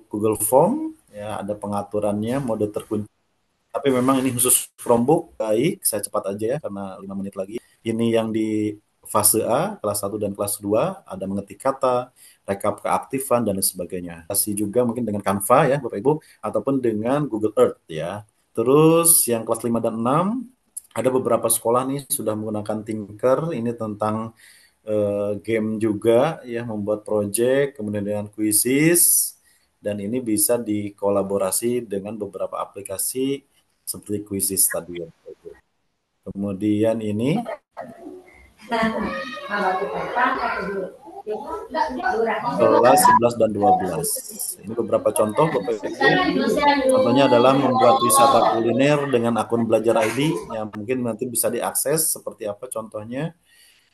Google Form ya, ada pengaturannya mode terkunci. Tapi memang ini khusus Chromebook. Baik, saya cepat aja ya karena 5 menit lagi. Ini yang di fase A, kelas 1 dan kelas 2, ada mengetik kata, rekap keaktifan dan lain sebagainya. Kasih juga mungkin dengan Canva ya Bapak Ibu, ataupun dengan Google Earth ya. Terus yang kelas 5 dan 6, ada beberapa sekolah nih sudah menggunakan Tinker, ini tentang game juga ya, membuat project, kemudian dengan quizzes, dan ini bisa dikolaborasi dengan beberapa aplikasi seperti quizzes tadi ya. Kemudian ini kelas 11 dan 12. Ini beberapa contoh Bapak Ibu. Contohnya adalah membuat wisata kuliner dengan akun belajar ID yang mungkin nanti bisa diakses seperti apa contohnya.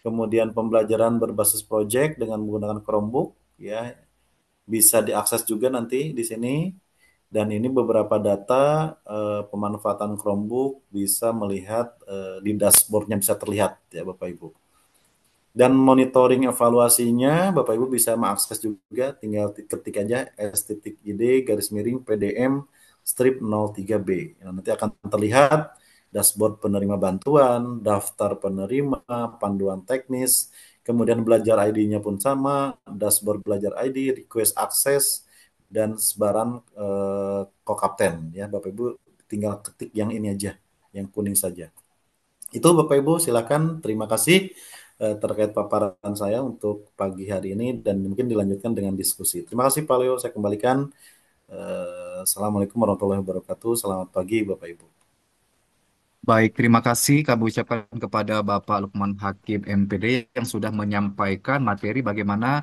Kemudian pembelajaran berbasis project dengan menggunakan Chromebook ya. Bisa diakses juga nanti di sini. Dan ini beberapa data pemanfaatan Chromebook bisa melihat di dashboardnya bisa terlihat ya Bapak Ibu. Dan monitoring evaluasinya Bapak Ibu bisa mengakses juga, tinggal ketik aja s.id_pdm strip 03b. Nah, nanti akan terlihat dashboard penerima bantuan, daftar penerima, panduan teknis, kemudian belajar ID-nya pun sama, dashboard belajar ID, request akses, dan sebaran kokapten ya Bapak Ibu, tinggal ketik yang ini aja, yang kuning saja. Itu Bapak Ibu, silakan. Terima kasih terkait paparan saya untuk pagi hari ini, dan mungkin dilanjutkan dengan diskusi. Terima kasih Pak Leo, saya kembalikan. Assalamualaikum warahmatullahi wabarakatuh. Selamat pagi Bapak Ibu. Baik, terima kasih kami ucapkan kepada Bapak Lukman Hakim MPD yang sudah menyampaikan materi bagaimana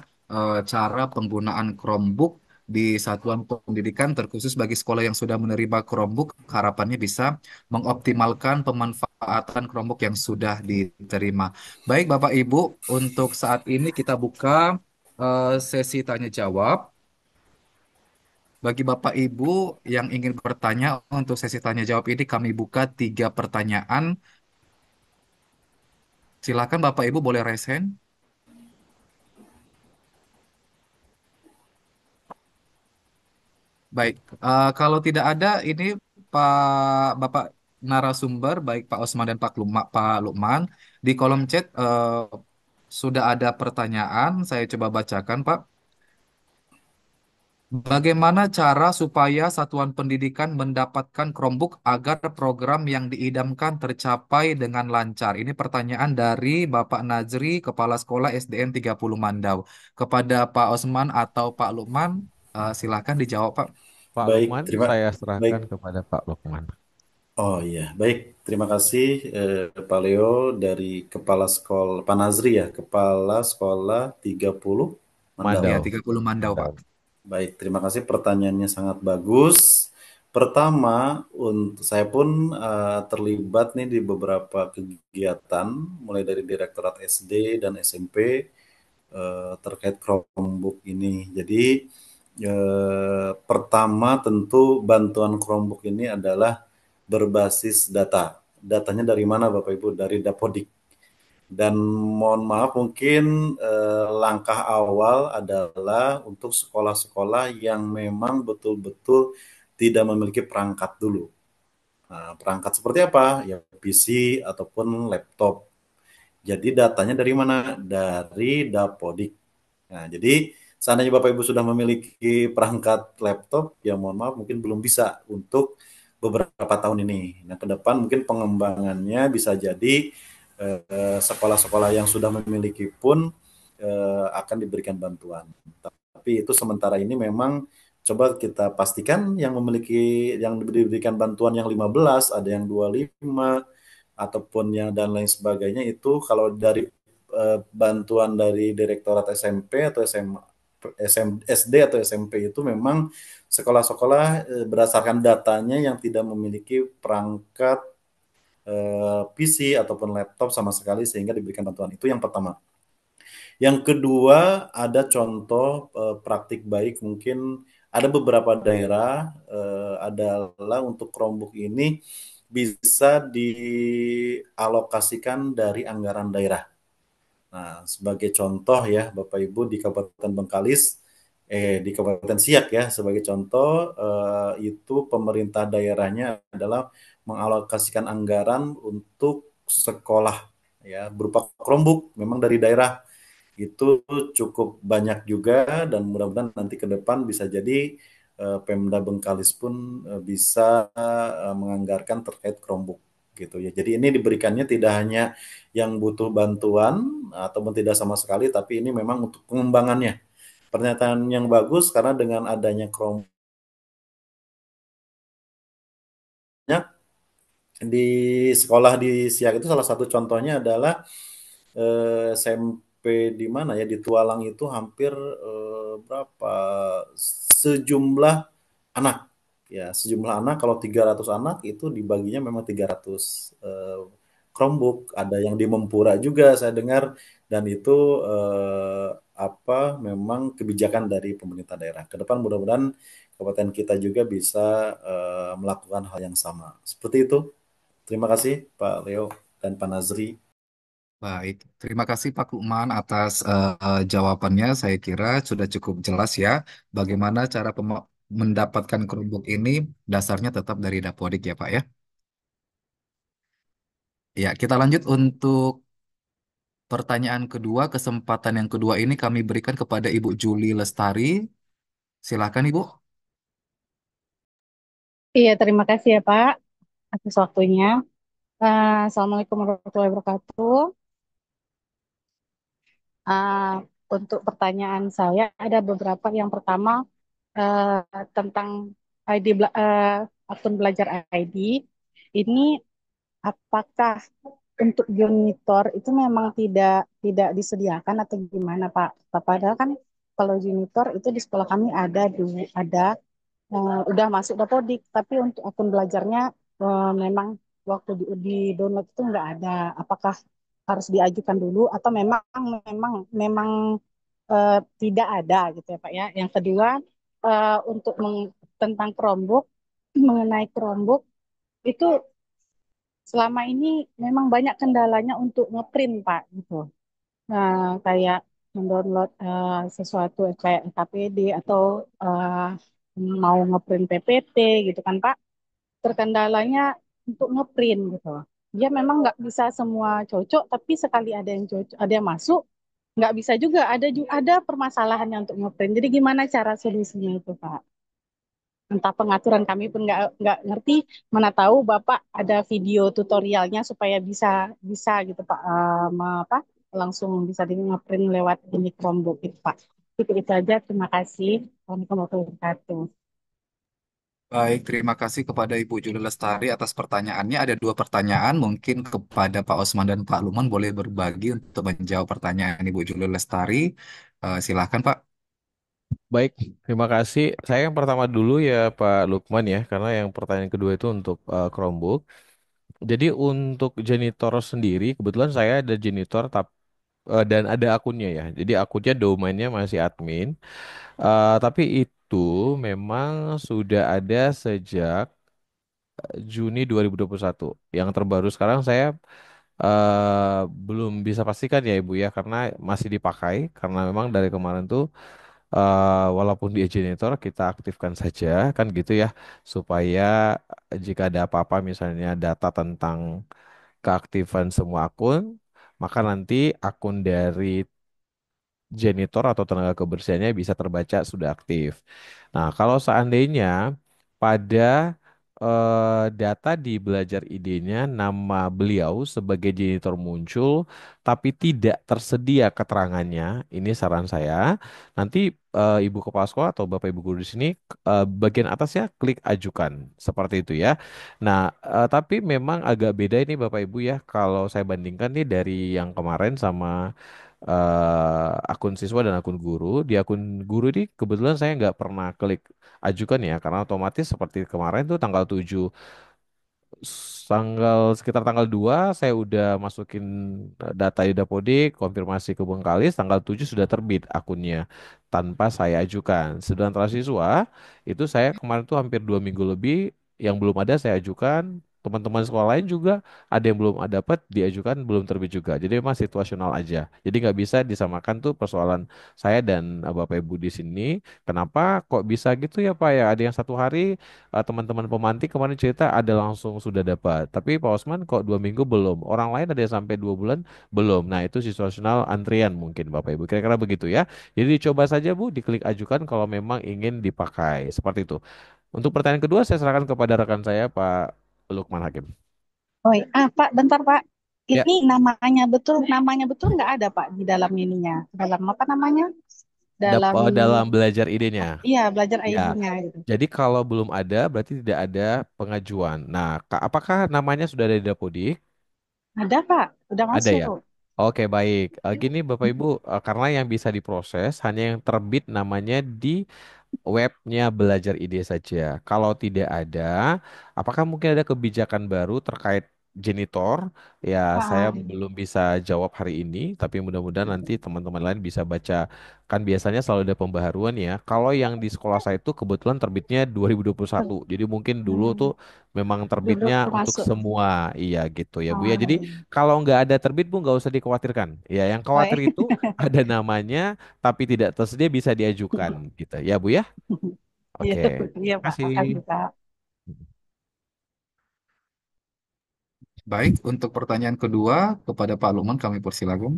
cara penggunaan Chromebook di satuan pendidikan, terkhusus bagi sekolah yang sudah menerima Chromebook. Harapannya bisa mengoptimalkan pemanfaatan Chromebook yang sudah diterima. Baik Bapak Ibu, untuk saat ini kita buka sesi tanya jawab. Bagi Bapak Ibu yang ingin bertanya untuk sesi tanya jawab ini, kami buka 3 pertanyaan. Silakan Bapak Ibu boleh raise hand. Baik. Kalau tidak ada, ini Pak Bapak narasumber, baik Pak Osman dan Pak Lukman, di kolom chat sudah ada pertanyaan. Saya coba bacakan, Pak. Bagaimana cara supaya satuan pendidikan mendapatkan Chromebook agar program yang diidamkan tercapai dengan lancar? Ini pertanyaan dari Bapak Nazri, Kepala Sekolah SDN 30 Mandau. Kepada Pak Osman atau Pak Lukman, silakan dijawab, Pak. Pak Baik, Lukman, terima saya baik. serahkan kepada Pak Lukman. Oh iya, baik. Terima kasih Pak Leo dari Kepala Sekolah Pak Nazri ya, Kepala Sekolah 30 Mandau. Ya, Mandau. 30 Mandau, Pak. Baik, terima kasih pertanyaannya sangat bagus. Pertama, untuk saya pun terlibat nih di beberapa kegiatan, mulai dari Direktorat SD dan SMP terkait Chromebook ini. Jadi pertama tentu bantuan Chromebook ini adalah berbasis data. Datanya dari mana Bapak Ibu? Dari Dapodik. Dan mohon maaf mungkin langkah awal adalah untuk sekolah-sekolah yang memang betul-betul tidak memiliki perangkat dulu. Nah, perangkat seperti apa? Ya PC ataupun laptop. Jadi datanya dari mana? Dari Dapodik. Nah, jadi seandainya Bapak Ibu sudah memiliki perangkat laptop, ya mohon maaf mungkin belum bisa untuk beberapa tahun ini. Nah, ke depan mungkin pengembangannya bisa jadi sekolah-sekolah yang sudah memiliki pun akan diberikan bantuan. Tapi itu sementara ini memang coba kita pastikan yang memiliki yang diberikan bantuan yang 15, ada yang 25 ataupun yang dan lain sebagainya itu kalau dari bantuan dari Direktorat SMP atau SD atau SMP itu memang sekolah-sekolah berdasarkan datanya yang tidak memiliki perangkat PC ataupun laptop sama sekali sehingga diberikan bantuan. Itu yang pertama. Yang kedua, ada contoh praktik baik mungkin ada beberapa daerah adalah untuk Chromebook ini bisa dialokasikan dari anggaran daerah. Nah, sebagai contoh ya Bapak Ibu di Kabupaten Bengkalis, di Kabupaten Siak ya, sebagai contoh itu pemerintah daerahnya adalah mengalokasikan anggaran untuk sekolah ya berupa Chromebook memang dari daerah itu cukup banyak juga dan mudah-mudahan nanti ke depan bisa jadi Pemda Bengkalis pun bisa menganggarkan terkait Chromebook gitu ya. Jadi ini diberikannya tidak hanya yang butuh bantuan ataupun tidak sama sekali, tapi ini memang untuk pengembangannya. Pernyataan yang bagus karena dengan adanya Chromebook di sekolah di Siak itu salah satu contohnya adalah SMP di mana ya di Tualang itu hampir berapa sejumlah anak ya sejumlah anak kalau 300 anak itu dibaginya memang 300 Chromebook, ada yang di Mempura juga saya dengar dan itu apa memang kebijakan dari pemerintah daerah. Ke depan mudah-mudahan kabupaten kita juga bisa melakukan hal yang sama. Seperti itu. Terima kasih Pak Leo dan Pak Nazri. Baik, terima kasih Pak Lukman atas jawabannya. Saya kira sudah cukup jelas ya bagaimana cara mendapatkan Chromebook ini dasarnya tetap dari Dapodik ya Pak ya. Ya, kita lanjut untuk pertanyaan kedua. Kesempatan yang kedua ini kami berikan kepada Ibu Juli Lestari. Silakan Ibu. Iya, terima kasih ya Pak atas waktunya. Assalamualaikum warahmatullahi wabarakatuh. Uh, untuk pertanyaan saya ada beberapa. Yang pertama tentang akun belajar ID. Ini apakah untuk junitor itu memang tidak tidak disediakan atau gimana Pak? Padahal kan kalau junitor itu di sekolah kami ada udah masuk Dapodik, tapi untuk akun belajarnya memang waktu di download itu nggak ada. Apakah harus diajukan dulu atau memang memang memang tidak ada gitu ya Pak ya. Yang kedua untuk tentang Chromebook mengenai Chromebook itu selama ini memang banyak kendalanya untuk ngeprint Pak gitu. Nah, kayak mendownload sesuatu kayak KPD atau mau ngeprint PPT gitu kan Pak. Terkendalanya untuk ngeprint gitu. Dia memang nggak bisa semua cocok, tapi sekali ada yang cocok, ada yang masuk, nggak bisa juga. Ada permasalahannya untuk ngeprint. Jadi gimana cara solusinya itu Pak? Entah pengaturan kami pun nggak ngerti. Mana tahu Bapak ada video tutorialnya supaya bisa bisa gitu Pak. Apa langsung bisa di ngeprint lewat ini Chromebook gitu Pak. Itu aja. Terima kasih. Assalamualaikum warahmatullahi wabarakatuh. Baik, terima kasih kepada Ibu Juli Lestari atas pertanyaannya. Ada dua pertanyaan, mungkin kepada Pak Osman dan Pak Luman boleh berbagi untuk menjawab pertanyaan Ibu Juli Lestari. Silahkan Pak. Baik, terima kasih. Saya yang pertama dulu ya Pak Lukman ya, karena yang pertanyaan kedua itu untuk Chromebook. Jadi untuk janitor sendiri, kebetulan saya ada janitor dan ada akunnya ya. Jadi akunnya domainnya masih admin. Tapi itu memang sudah ada sejak Juni 2021. Yang terbaru sekarang saya belum bisa pastikan ya Ibu ya, karena masih dipakai. Karena memang dari kemarin tuh walaupun dia janitor kita aktifkan saja kan gitu ya, supaya jika ada apa-apa misalnya data tentang keaktifan semua akun, maka nanti akun dari janitor atau tenaga kebersihannya bisa terbaca sudah aktif. Nah, kalau seandainya pada data di belajar idenya nama beliau sebagai janitor muncul, tapi tidak tersedia keterangannya, ini saran saya. Nanti Ibu Kepala Sekolah atau Bapak Ibu Guru di sini bagian atasnya klik ajukan seperti itu ya. Nah, tapi memang agak beda ini Bapak Ibu ya kalau saya bandingkan nih dari yang kemarin sama akun siswa dan akun guru. Di akun guru ini kebetulan saya nggak pernah klik ajukan ya, karena otomatis seperti kemarin tuh tanggal 7 sekitar tanggal 2 saya udah masukin data di Dapodik, konfirmasi ke Bengkalis, tanggal 7 sudah terbit akunnya tanpa saya ajukan. Sedangkan siswa itu saya kemarin tuh hampir 2 minggu lebih yang belum ada saya ajukan. Teman-teman sekolah lain juga ada yang belum ada dapat diajukan belum terbit juga. Jadi memang situasional aja. Jadi nggak bisa disamakan tuh persoalan saya dan Bapak Ibu di sini. Kenapa kok bisa gitu ya Pak ya? Ada yang 1 hari teman-teman pemantik kemarin cerita ada langsung sudah dapat. Tapi Pak Osman kok 2 minggu belum. Orang lain ada yang sampai 2 bulan belum. Nah itu situasional antrian mungkin Bapak Ibu. Kira-kira begitu ya. Jadi dicoba saja Bu, diklik ajukan kalau memang ingin dipakai. Seperti itu. Untuk pertanyaan kedua saya serahkan kepada rekan saya Pak Lukman Hakim. Oh, Pak, bentar Pak. Ya, Ini namanya betul nggak ada Pak di dalam ininya? Dalam apa namanya? Dalam dalam belajar idenya. iya belajar Ya. ID-nya gitu. Jadi kalau belum ada berarti tidak ada pengajuan. Nah, apakah namanya sudah ada di Dapodik? Ada Pak, udah Ada ya? masuk. Oke, baik. Gini Bapak Ibu, karena yang bisa diproses hanya yang terbit namanya di webnya Belajar Ide saja. Kalau tidak ada, apakah mungkin ada kebijakan baru terkait janitor? Ya, saya Ah, belum bisa jawab hari ini, tapi mudah-mudahan nanti teman-teman lain bisa baca. Kan biasanya selalu ada pembaharuan ya. Kalau yang di sekolah saya itu kebetulan terbitnya 2021. Jadi mungkin dulu tuh memang belum terbitnya untuk masuk. semua. Iya gitu ya Bu ya. Ah, Jadi kalau nggak ada terbit Bu nggak usah dikhawatirkan. Ya, yang khawatir baik. itu ada namanya tapi tidak tersedia bisa diajukan gitu ya Bu ya. Iya, Oke, iya terima Pak, kasih. makasih Pak. Baik, untuk pertanyaan kedua kepada Pak Luman kami persilakan.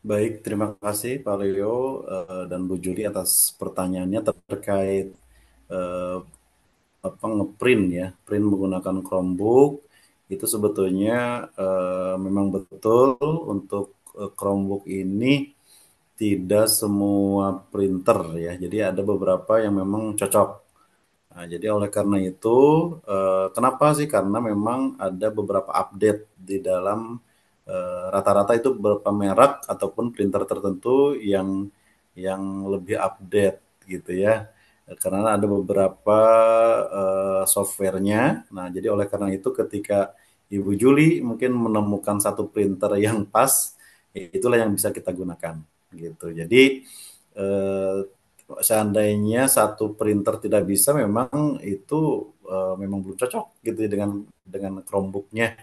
Baik, terima kasih Pak Leo dan Bu Juli atas pertanyaannya terkait eh, apa ngeprint ya, print menggunakan Chromebook itu sebetulnya memang betul untuk Chromebook ini tidak semua printer ya. Jadi ada beberapa yang memang cocok. Nah, jadi oleh karena itu, kenapa sih? Karena memang ada beberapa update di dalam rata-rata itu beberapa merek ataupun printer tertentu yang lebih update gitu ya. Karena ada beberapa softwarenya. Nah, jadi oleh karena itu ketika Ibu Juli mungkin menemukan satu printer yang pas, itulah yang bisa kita gunakan gitu. Jadi eh, seandainya satu printer tidak bisa, memang itu memang belum cocok gitu ya dengan Chromebooknya.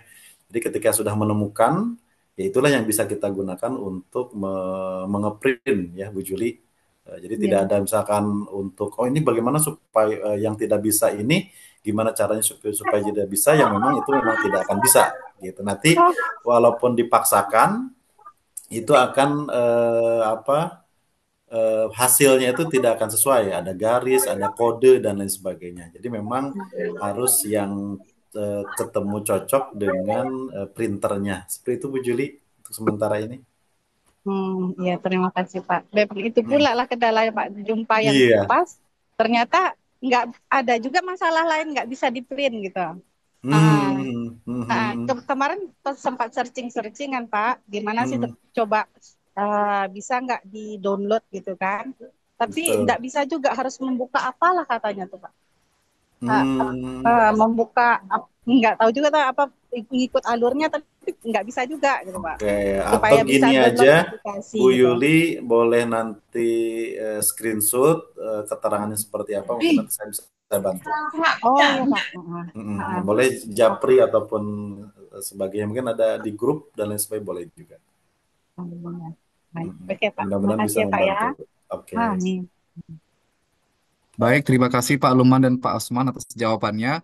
Jadi ketika sudah menemukan, ya itulah yang bisa kita gunakan untuk mengeprint ya Bu Juli Jadi tidak ada misalkan untuk oh ini bagaimana supaya yang tidak bisa ini gimana caranya supaya tidak bisa yang memang itu memang tidak akan bisa gitu. Nanti walaupun dipaksakan itu akan hasilnya itu tidak akan sesuai, ada garis, ada kode dan lain sebagainya. Jadi memang harus yang ketemu cocok dengan printernya. Seperti itu Bu Juli untuk sementara ini. Ya terima kasih Pak. Itu pula lah kendala Pak, jumpa yang Iya. pas. Ternyata nggak ada juga masalah lain nggak bisa di print gitu. Kemarin sempat searching kan Pak, gimana sih coba bisa nggak di download gitu kan? Tapi nggak bisa juga, harus membuka apalah katanya tuh Pak. Membuka nggak tahu juga tuh apa ngikut alurnya, tapi nggak bisa juga gitu Pak. Oke, Supaya atau bisa gini download aja, aplikasi Bu gitu. Yuli boleh nanti screenshot keterangannya seperti apa, mungkin nanti saya bisa bantu. Oh iya Pak. Boleh japri ataupun sebagainya, mungkin ada di grup dan lain sebagainya boleh juga. Oke Pak, Mudah-mudahan bisa makasih ya Pak ya. membantu. Oke. Amin. Baik, terima kasih Pak Luman dan Pak Osman atas jawabannya.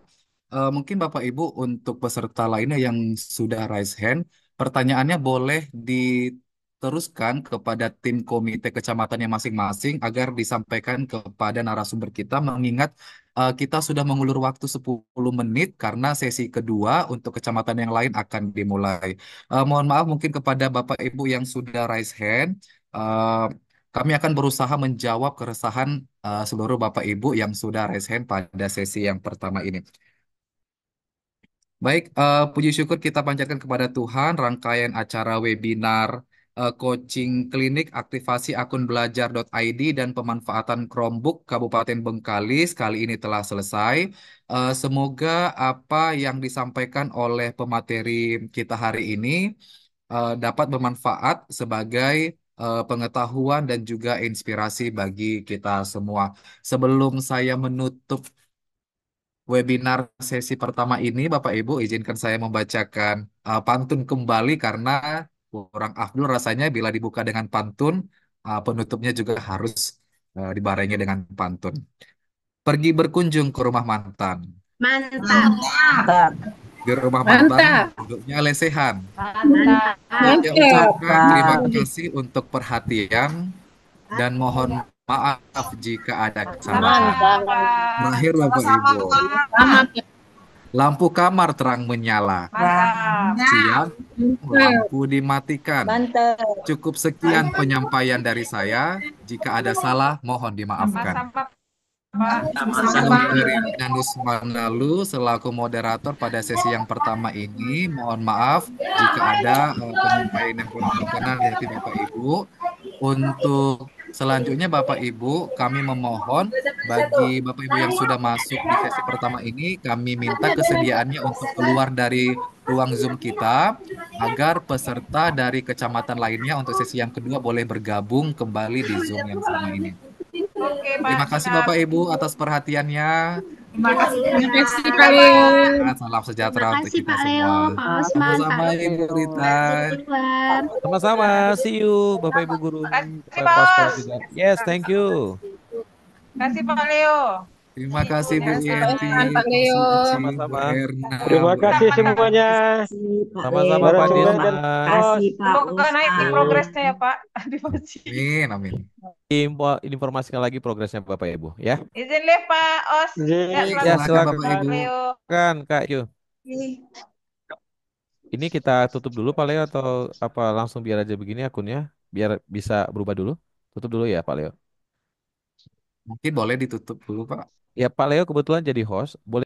Mungkin Bapak Ibu untuk peserta lainnya yang sudah raise hand, pertanyaannya boleh diteruskan kepada tim komite kecamatannya masing-masing agar disampaikan kepada narasumber kita, mengingat kita sudah mengulur waktu 10 menit karena sesi kedua untuk kecamatan yang lain akan dimulai. Mohon maaf mungkin kepada Bapak Ibu yang sudah raise hand, kami akan berusaha menjawab keresahan seluruh Bapak Ibu yang sudah raise hand pada sesi yang pertama ini. Baik, puji syukur kita panjatkan kepada Tuhan, rangkaian acara webinar coaching klinik aktivasi akun belajar.id dan pemanfaatan Chromebook Kabupaten Bengkalis kali ini telah selesai. Semoga apa yang disampaikan oleh pemateri kita hari ini dapat bermanfaat sebagai pengetahuan dan juga inspirasi bagi kita semua. Sebelum saya menutup webinar sesi pertama ini, Bapak Ibu, izinkan saya membacakan pantun kembali karena kurang afdol rasanya bila dibuka dengan pantun, penutupnya juga harus dibarengi dengan pantun. Pergi berkunjung ke rumah mantan. Mantap. Di rumah mantan, duduknya lesehan. Saya ucapkan terima kasih untuk perhatian dan mohon maaf jika ada kesalahan. Terakhir Bapak Ibu, lampu kamar terang menyala. Siap, lampu dimatikan. Cukup sekian penyampaian dari saya. Jika ada salah, mohon dimaafkan. Saya dari Nanus Manalu selaku moderator pada sesi yang pertama ini. Mohon maaf jika ada penyampaian yang kurang berkenan dari Bapak Ibu. Untuk selanjutnya Bapak Ibu, kami memohon bagi Bapak Ibu yang sudah masuk di sesi pertama ini, kami minta kesediaannya untuk keluar dari ruang Zoom kita agar peserta dari kecamatan lainnya untuk sesi yang kedua boleh bergabung kembali di Zoom yang sama ini. Terima kasih Bapak Ibu atas perhatiannya. Terima kasih Pak Leo. Salam sejahtera untuk Makasih kita Pak Leo, semua. Pak Osman, Sama-sama Pak Ibu Rita. Ridwan. Sama-sama, see you Bapak Ibu guru kepala Bos. sekolah juga. Yes, thank you. Kasih Pak Leo. Terima kasih Bu Yenti, Pak Leo. Bu Sama-sama. Erna, Terima Bu kasih semuanya. Sama-sama Pak Narasumber dan Disma. Semoga naik di progresnya ya Pak. Amin, amin. Informasikan lagi progresnya Bapak Ibu ya. Izin live Pak Os. Ya, silakan Bapak Ibu. Kan Kak Yu. Ini kita tutup dulu Pak Leo atau apa langsung biar aja begini akunnya biar bisa berubah dulu. Tutup dulu ya Pak Leo. Mungkin boleh ditutup dulu Pak. Ya Pak Leo kebetulan jadi host. Boleh